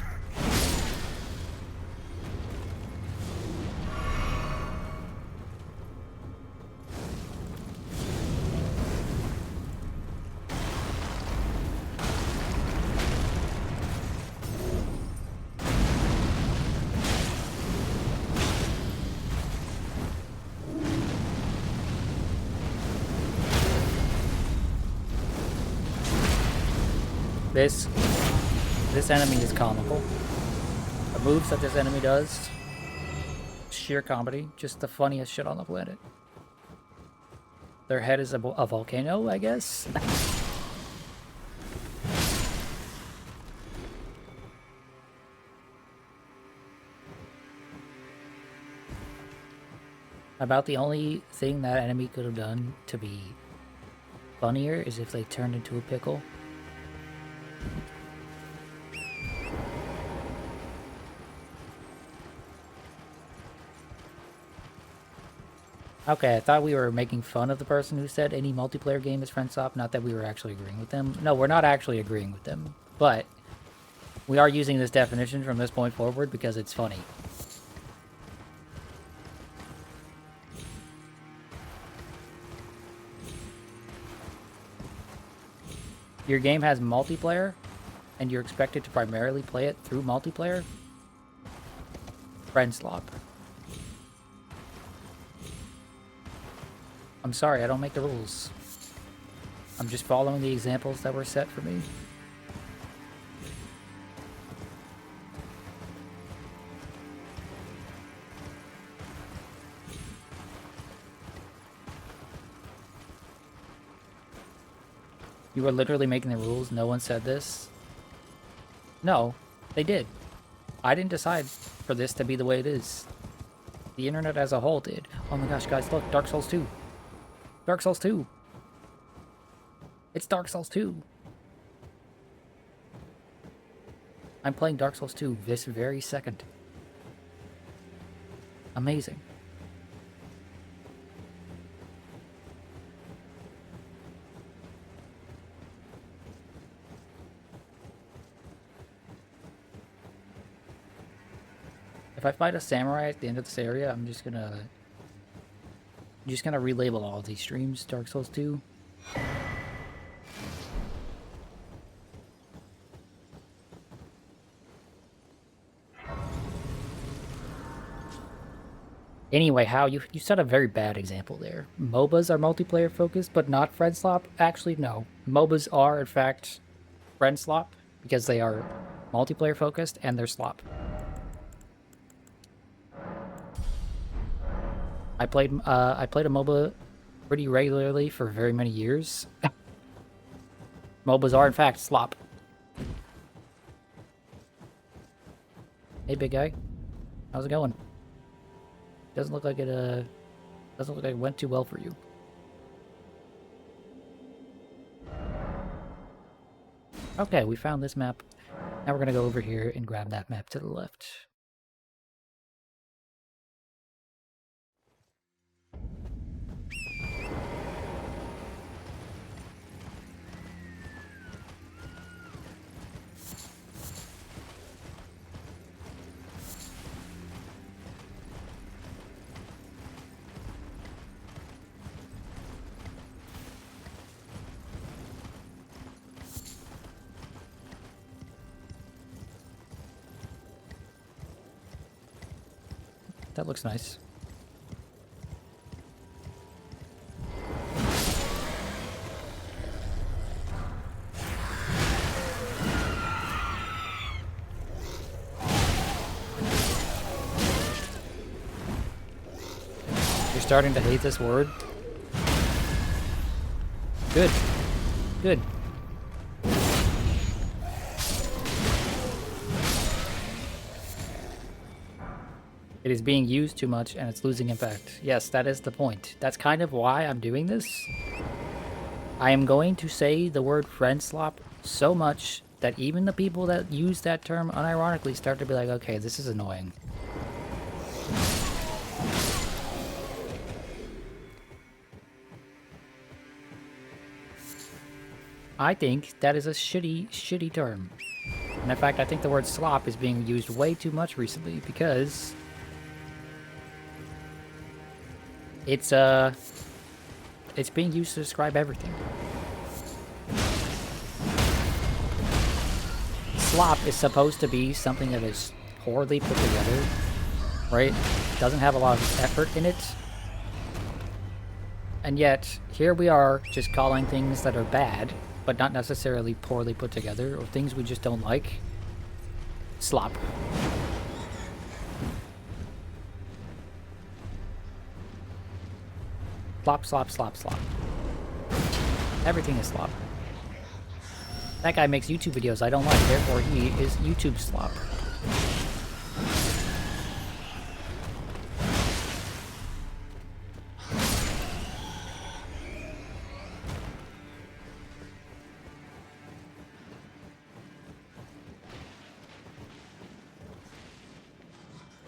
This enemy is comical. The moves that this enemy does, sheer comedy, just the funniest shit on the planet. Their head is a volcano, I guess. About the only thing that enemy could have done to be funnier is if they turned into a pickle. Okay, I thought we were making fun of the person who said any multiplayer game is friend swap, not that we were actually agreeing with them. No, we're not actually agreeing with them, but we are using this definition from this point forward because it's funny. Your game has multiplayer, and you're expected to primarily play it through multiplayer? Friend swap. I'm sorry, I don't make the rules. I'm just following the examples that were set for me. You are literally making the rules. No one said this. No, they did. I didn't decide for this to be the way it is. The internet as a whole did. Oh my gosh, guys, look, Dark Souls 2. Dark Souls 2. It's Dark Souls 2. I'm playing Dark Souls 2 this very second. Amazing. If I fight a samurai at the end of this area, I'm just gonna relabel all of these streams Dark Souls 2. Anyway, how you set a very bad example there. MOBAs are multiplayer focused, but not friend swap. Actually, no. MOBAs are in fact friend swap because they are multiplayer focused and they're slop. I played a MOBA pretty regularly for very many years. MOBAs are in fact slop. Hey, big guy, how's it going? Doesn't look like it went too well for you. Okay, we found this map. Now we're gonna go over here and grab that map to the left. That looks nice. You're starting to hate this word? Good. Good. It is being used too much and it's losing impact. Yes, that is the point. That's kind of why I'm doing this. I am going to say the word friend slop so much that even the people that use that term unironically start to be like, okay, this is annoying. I think that is a shitty term. And in fact, I think the word slop is being used way too much recently because it's being used to describe everything. Slop is supposed to be something that is poorly put together, right? Doesn't have a lot of effort in it. And yet, here we are just calling things that are bad, but not necessarily poorly put together, or things we just don't like, slop. Slop, slop, slop, slop. Everything is slop. That guy makes YouTube videos I don't like, therefore he is YouTube slop.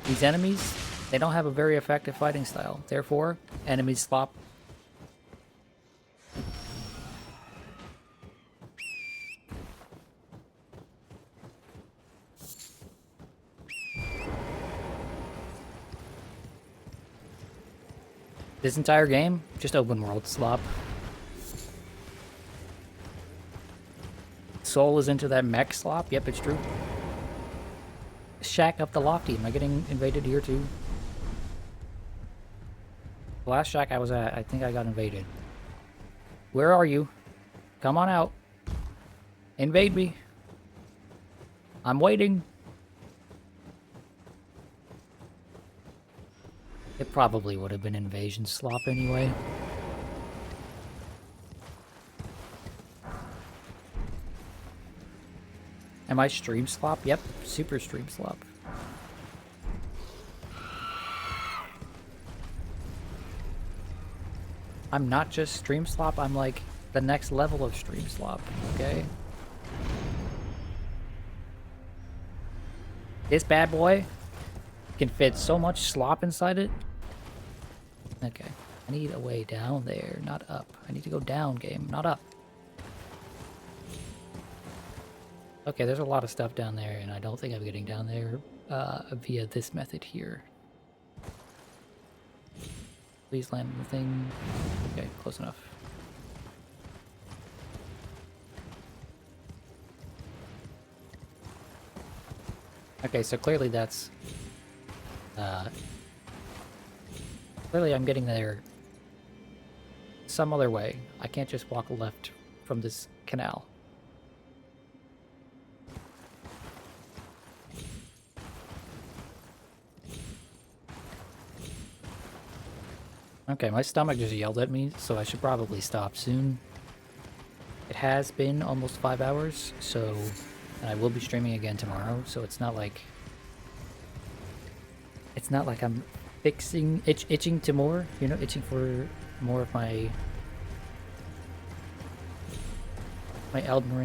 These enemies, they don't have a very effective fighting style. Therefore, enemies slop. This entire game, just open world slop. Soul is into that mech slop. Yep, it's true. Shack up the lofty. Am I getting invaded here too? The last shack I was at, I think I got invaded. Where are you? Come on out. Invade me. I'm waiting. It probably would have been invasion slop anyway. Am I stream slop? Yep, super stream slop. I'm not just stream slop, I'm like the next level of stream slop, okay? This bad boy can fit so much slop inside it. Okay, I need a way down there, not up. I need to go down, game, not up. Okay, there's a lot of stuff down there, and I don't think I'm getting down there via this method here. Please land the thing. Okay, close enough. Okay, so clearly that's... clearly I'm getting there some other way. I can't just walk left from this canal. Okay, my stomach just yelled at me, so I should probably stop soon. It has been almost 5 hours, so... And I will be streaming again tomorrow, so it's not like... It's not like I'm fixing... itching to more, you know, itching for more of my... My Elden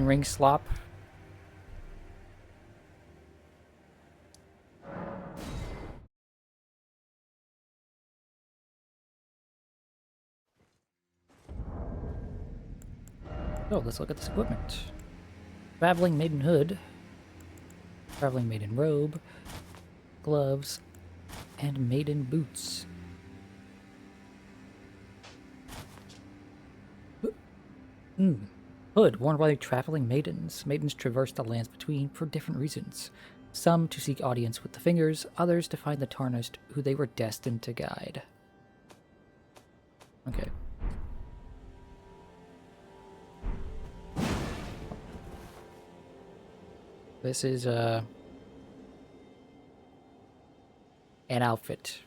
Ring slop. So let's look at this equipment. Traveling Maiden Hood. Traveling Maiden Robe. Gloves. And Maiden Boots. Hood, worn by traveling maidens. Maidens traverse the lands between for different reasons. Some to seek audience with the fingers, others to find the tarnished who they were destined to guide. Okay. This is an outfit.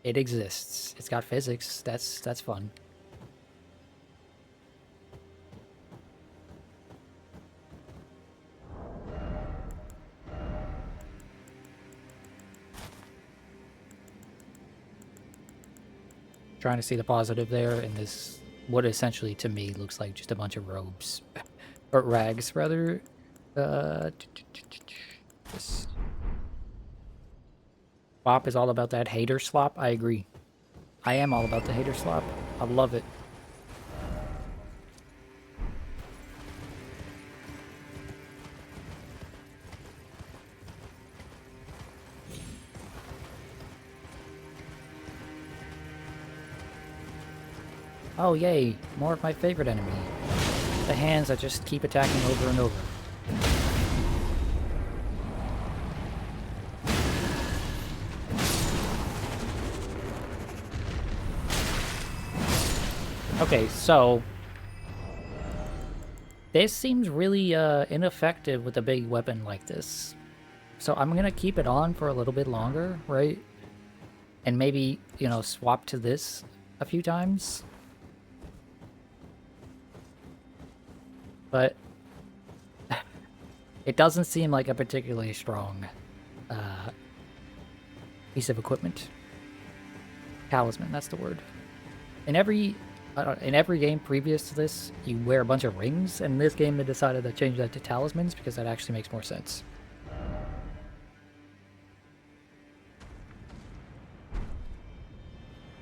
It exists. It's got physics. That's fun. Trying to see the positive there in this what essentially to me looks like just a bunch of robes. Or rags, rather. This slop is all about that hater slop. I agree. I am all about the hater slop. I love it. Oh, yay. More of my favorite enemy. The hands that just keep attacking over and over. Okay, so... this seems really ineffective with a big weapon like this. So I'm gonna keep it on for a little bit longer, right? And maybe, you know, swap to this a few times. But it doesn't seem like a particularly strong piece of equipment. Talisman, that's the word. In every game previous to this, you wear a bunch of rings, and in this game they decided to change that to talismans because that actually makes more sense.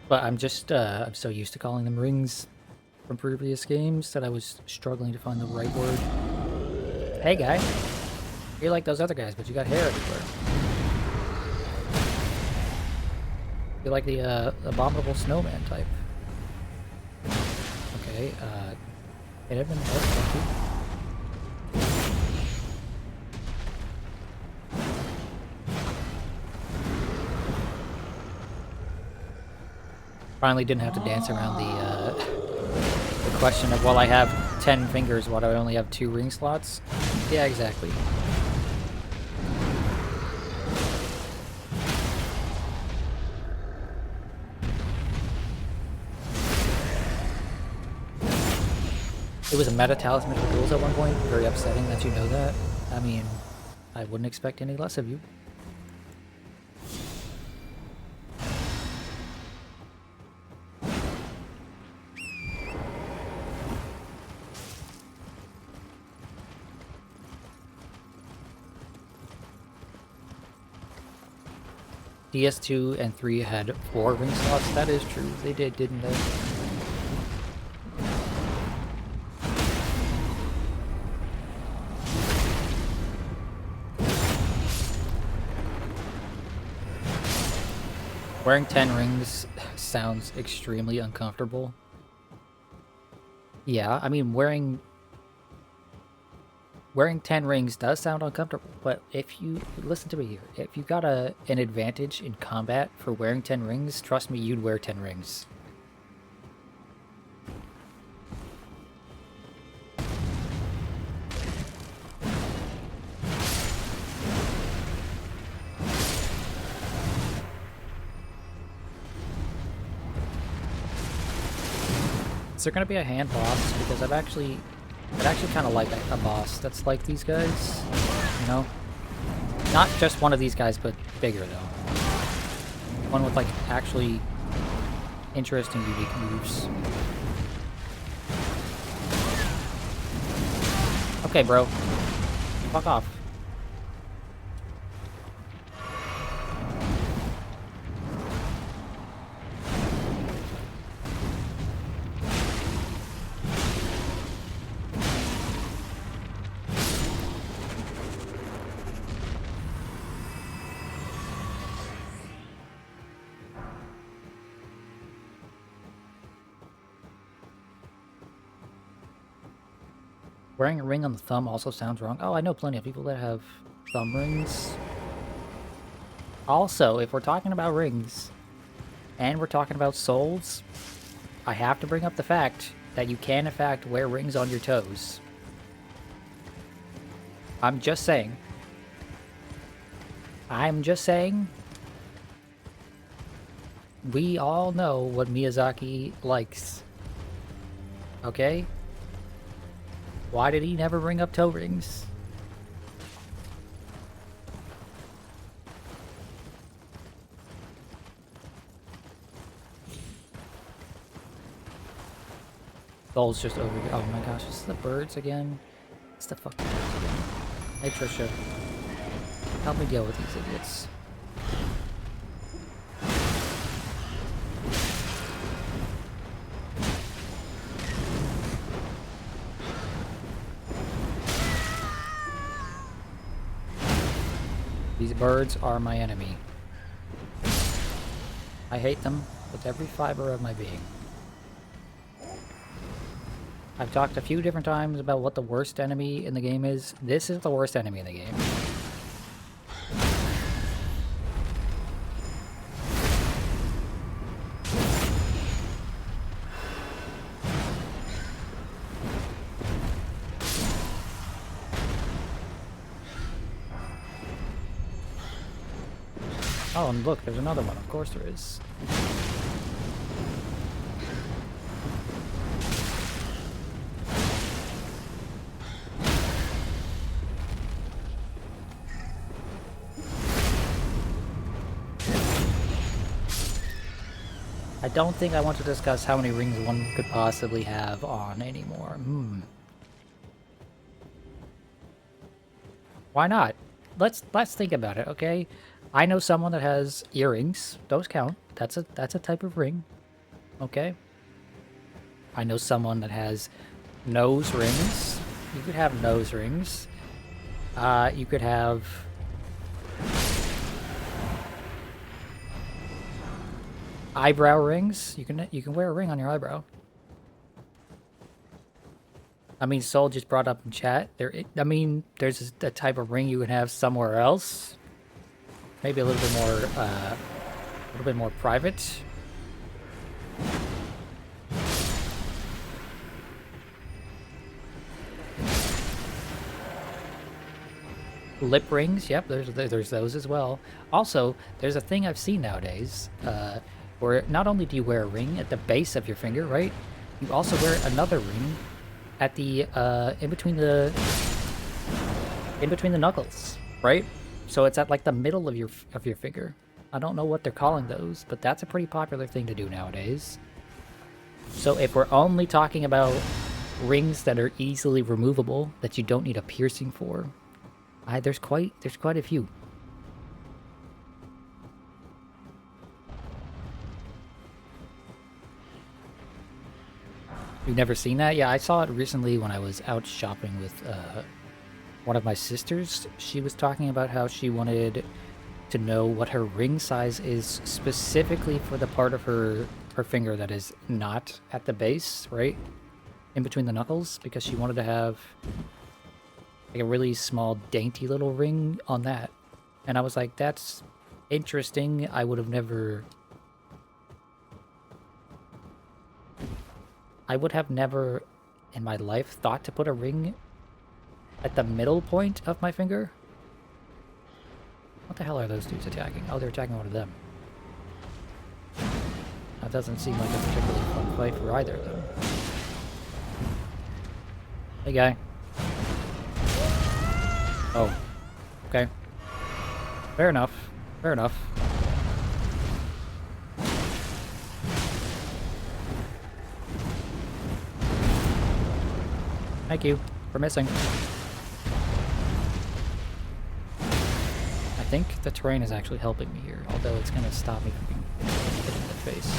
But I'm just, I'm so used to calling them rings from previous games that I was struggling to find the right word. Hey guy, you're like those other guys, but you got hair everywhere. You're like the abominable snowman type. Okay, hit him in the head, thank you. Finally didn't have to dance around the question of, well, I have 10 fingers, why do I only have 2 ring slots? Yeah, exactly. It was a meta talisman for duels at one point. Very upsetting that you know that. I mean, I wouldn't expect any less of you. DS2 and 3 had 4 ring slots. That is true. They did, didn't they? Wearing 10 rings sounds extremely uncomfortable. Yeah, I mean, wearing 10 rings does sound uncomfortable, but if you listen to me here, if you got an advantage in combat for wearing 10 rings, trust me, you'd wear 10 rings. Is there gonna be a hand boss? Because I'd actually kind of like a boss that's like these guys, you know? Not just one of these guys, but bigger, though. One with, like, actually interesting, unique moves. Okay, bro. Fuck off. Wearing a ring on the thumb also sounds wrong. Oh, I know plenty of people that have thumb rings. Also, if we're talking about rings, and we're talking about souls, I have to bring up the fact that you can, in fact, wear rings on your toes. I'm just saying. We all know what Miyazaki likes. Okay? Why did he never bring up toe rings? Soul's just over here. Oh my gosh, it's the birds again. It's the fucking birds again. Hey Trisha, help me deal with these idiots. These birds are my enemy. I hate them with every fiber of my being. I've talked a few different times about what the worst enemy in the game is. This is the worst enemy in the game. Oh, and look, there's another one. Of course there is. I don't think I want to discuss how many rings one could possibly have on anymore. Why not? Let's think about it, okay? I know someone that has earrings. Those count. That's a type of ring. Okay? I know someone that has nose rings. You could have nose rings. You could have eyebrow rings. You can wear a ring on your eyebrow. I mean, Soul just brought up in chat. There's a type of ring you can have somewhere else. Maybe a little bit more private. Lip rings, yep, there's those as well. Also, there's a thing I've seen nowadays, where not only do you wear a ring at the base of your finger, right? You also wear another ring at the in between the knuckles, right? So it's at like the middle of your finger. I don't know what they're calling those, but that's a pretty popular thing to do nowadays. So if we're only talking about rings that are easily removable, that you don't need a piercing for, there's quite a few. You've never seen that? Yeah, I saw it recently when I was out shopping with one of my sisters. She was talking about how she wanted to know what her ring size is specifically for the part of her finger that is not at the base, right? In between the knuckles, because she wanted to have like a really small, dainty little ring on that. And I was like, that's interesting. I would have never in my life thought to put a ring at the middle point of my finger. What the hell are those dudes attacking? Oh, they're attacking one of them. That doesn't seem like a particularly fun fight for either of them. Hey, guy. Oh. Okay. Fair enough. Fair enough. Thank you for missing. I think the terrain is actually helping me here, although it's going to stop me from being hit in the face.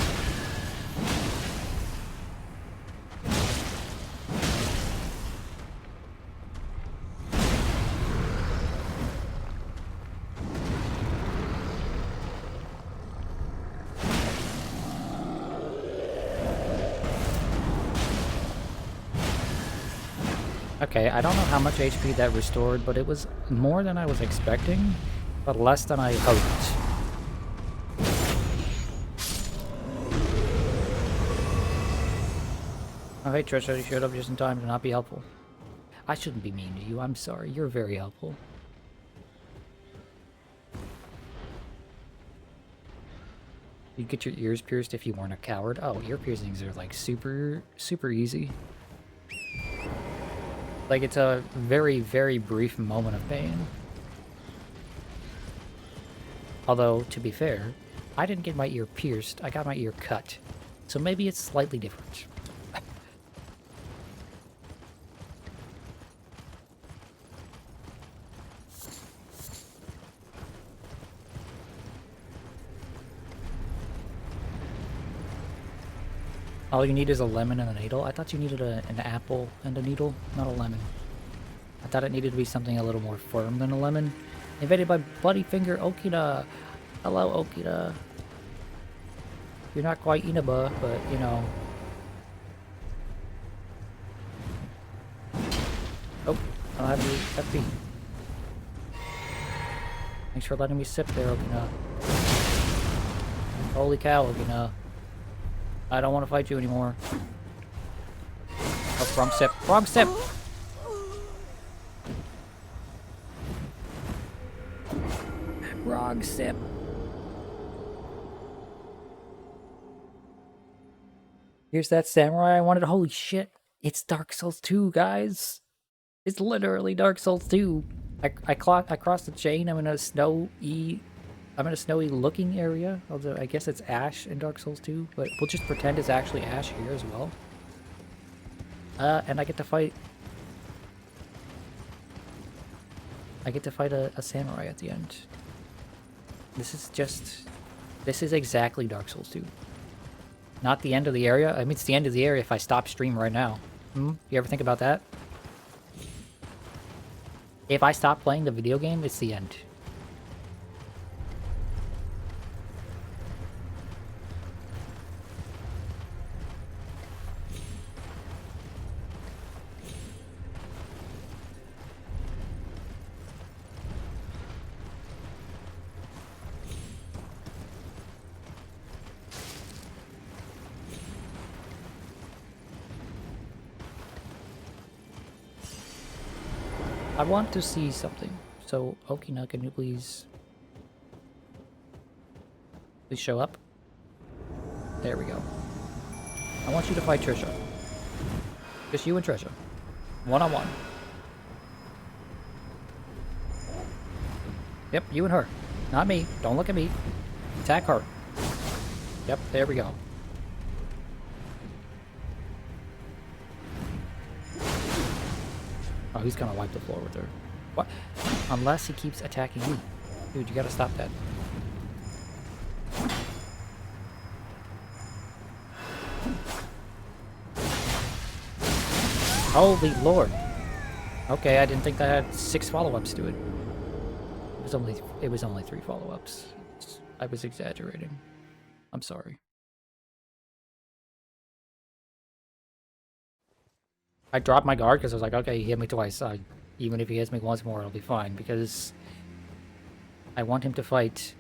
Okay, I don't know how much HP that restored, but it was more than I was expecting, but less than I hoped. Oh, hey Trisha, you showed up just in time to not be helpful. I shouldn't be mean to you, I'm sorry, you're very helpful. You'd get your ears pierced if you weren't a coward. Oh, ear piercings are like super easy. Like, it's a very, very brief moment of pain. Although, to be fair, I didn't get my ear pierced, I got my ear cut. So maybe it's slightly different. All you need is a lemon and a needle? I thought you needed an apple and a needle, not a lemon. I thought it needed to be something a little more firm than a lemon. Invaded by Bloody Finger Okina. Hello, Okina. You're not quite Inaba, but, you know. Oh, I'll have you FP. Thanks for letting me sip there, Okina. Holy cow, Okina. I don't want to fight you anymore. Oh, wrong sip. Wrong sip! Wrong sip. Here's that samurai I wanted. Holy shit. It's Dark Souls 2, guys. It's literally Dark Souls 2. I crossed the chain. I'm in a snowy looking area. Although I guess it's Ash in Dark Souls 2, but we'll just pretend it's actually Ash here as well. And I get to fight a samurai at the end. This is exactly Dark Souls 2. Not the end of the area. I mean, it's the end of the area if I stop stream right now. You ever think about that? If I stop playing the video game, it's the end. I want to see something. So, Okina, can you please show up? There we go. I want you to fight Trisha. Just you and Trisha. One-on-one. Yep, you and her. Not me. Don't look at me. Attack her. Yep, there we go. Oh, he's gonna wipe the floor with her. What? Unless he keeps attacking me. Dude, you gotta stop that. Holy lord. Okay, I didn't think that had 6 follow-ups to it. It was only 3 follow-ups. I was exaggerating. I'm sorry. I dropped my guard because I was like, okay, he hit me twice. Even if he hits me once more, it'll be fine. Because I want him to fight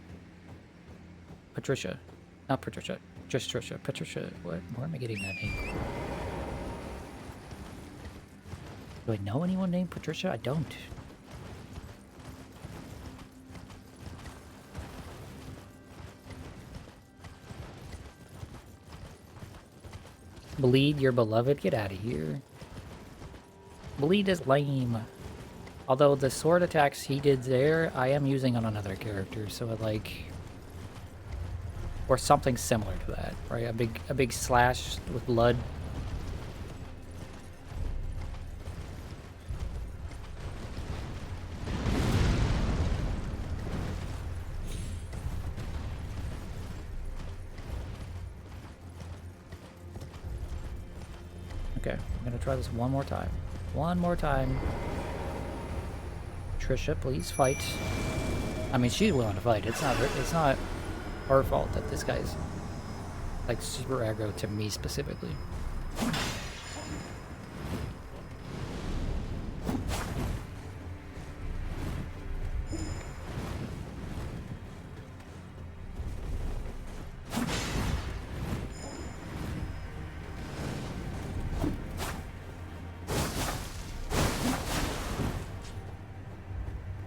Patricia. Not Patricia. Just Trisha. Patricia. What? Where am I getting that name? Do I know anyone named Patricia? I don't. Bleed your beloved? Get out of here. Bleed is lame. Although the sword attacks he did there, I am using on another character, so like... Or something similar to that, right? A big slash with blood. Okay, I'm gonna try this one more time. One more time. Trisha, please fight. I mean, she's willing to fight. It's not her fault that this guy's like super aggro to me specifically.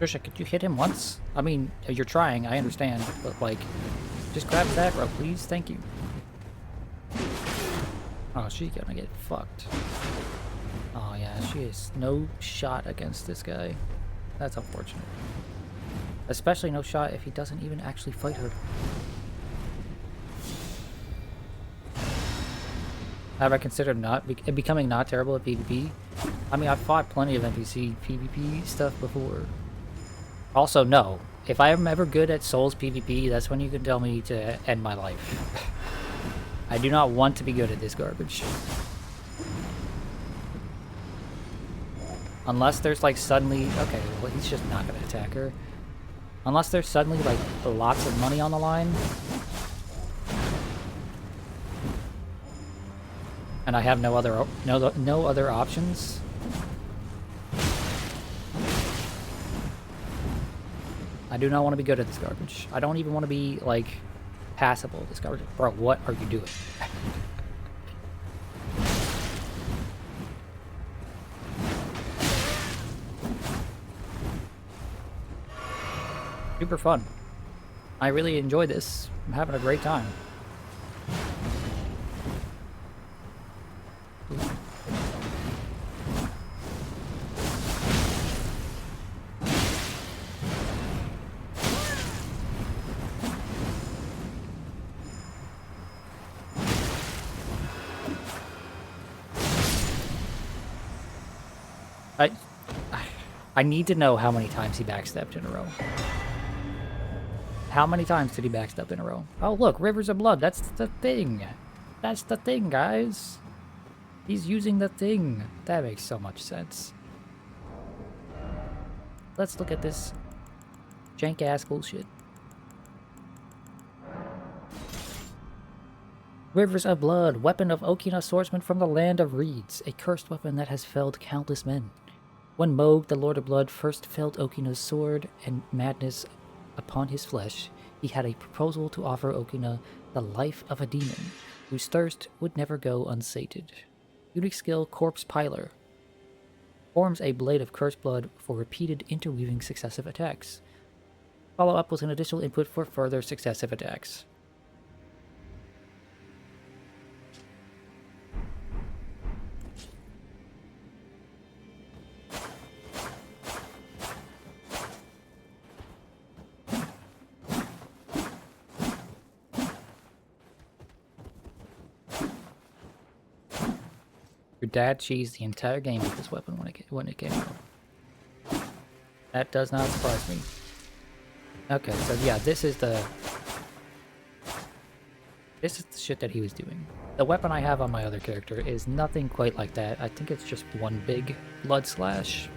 Trisha, could you hit him once? I mean, you're trying, I understand, but like, just grab his aggro, please. Thank you. Oh, she's gonna get fucked. Oh yeah, she has no shot against this guy. That's unfortunate. Especially no shot if he doesn't even actually fight her. Have I considered becoming not terrible at PvP? I mean, I've fought plenty of NPC PvP stuff before. Also, no. If I am ever good at Souls PvP, that's when you can tell me to end my life. I do not want to be good at this garbage. Unless there's like suddenly... Okay, well he's just not going to attack her. Unless there's suddenly like lots of money on the line. And I have no other options. I do not want to be good at this garbage. I don't even want to be like passable at this garbage. Bro, what are you doing? Super fun. I really enjoy this. I'm having a great time. I need to know how many times he backstepped in a row. How many times did he backstep in a row? Oh, look, Rivers of Blood. That's the thing. That's the thing, guys. He's using the thing. That makes so much sense. Let's look at this jank-ass bullshit. Rivers of Blood, weapon of Okina swordsman from the land of reeds, a cursed weapon that has felled countless men. When Moog, the Lord of Blood, first felt Okina's sword and madness upon his flesh, he had a proposal to offer Okina the life of a demon, whose thirst would never go unsated. Unique skill, Corpse Piler. Forms a blade of cursed blood for repeated interweaving successive attacks. Follow-up was an additional input for further successive attacks. Your dad cheesed the entire game with this weapon when it came out. That does not surprise me. Okay, so yeah, this is the shit that he was doing. The weapon I have on my other character is nothing quite like that. I think it's just one big blood slash.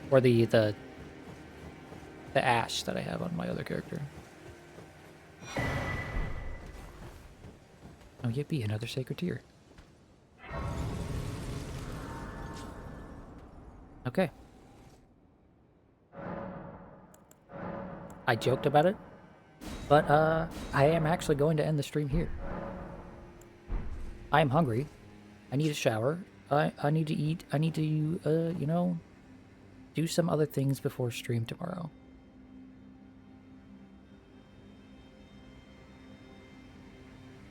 Or the ash that I have on my other character. Oh, yippee, another sacred tear. Okay. I joked about it, but I am actually going to end the stream here. I am hungry. I need a shower. I need to eat. I need to, you know, do some other things before stream tomorrow.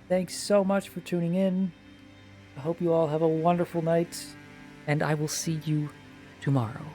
Thanks so much for tuning in. I hope you all have a wonderful night, and I will see you tomorrow.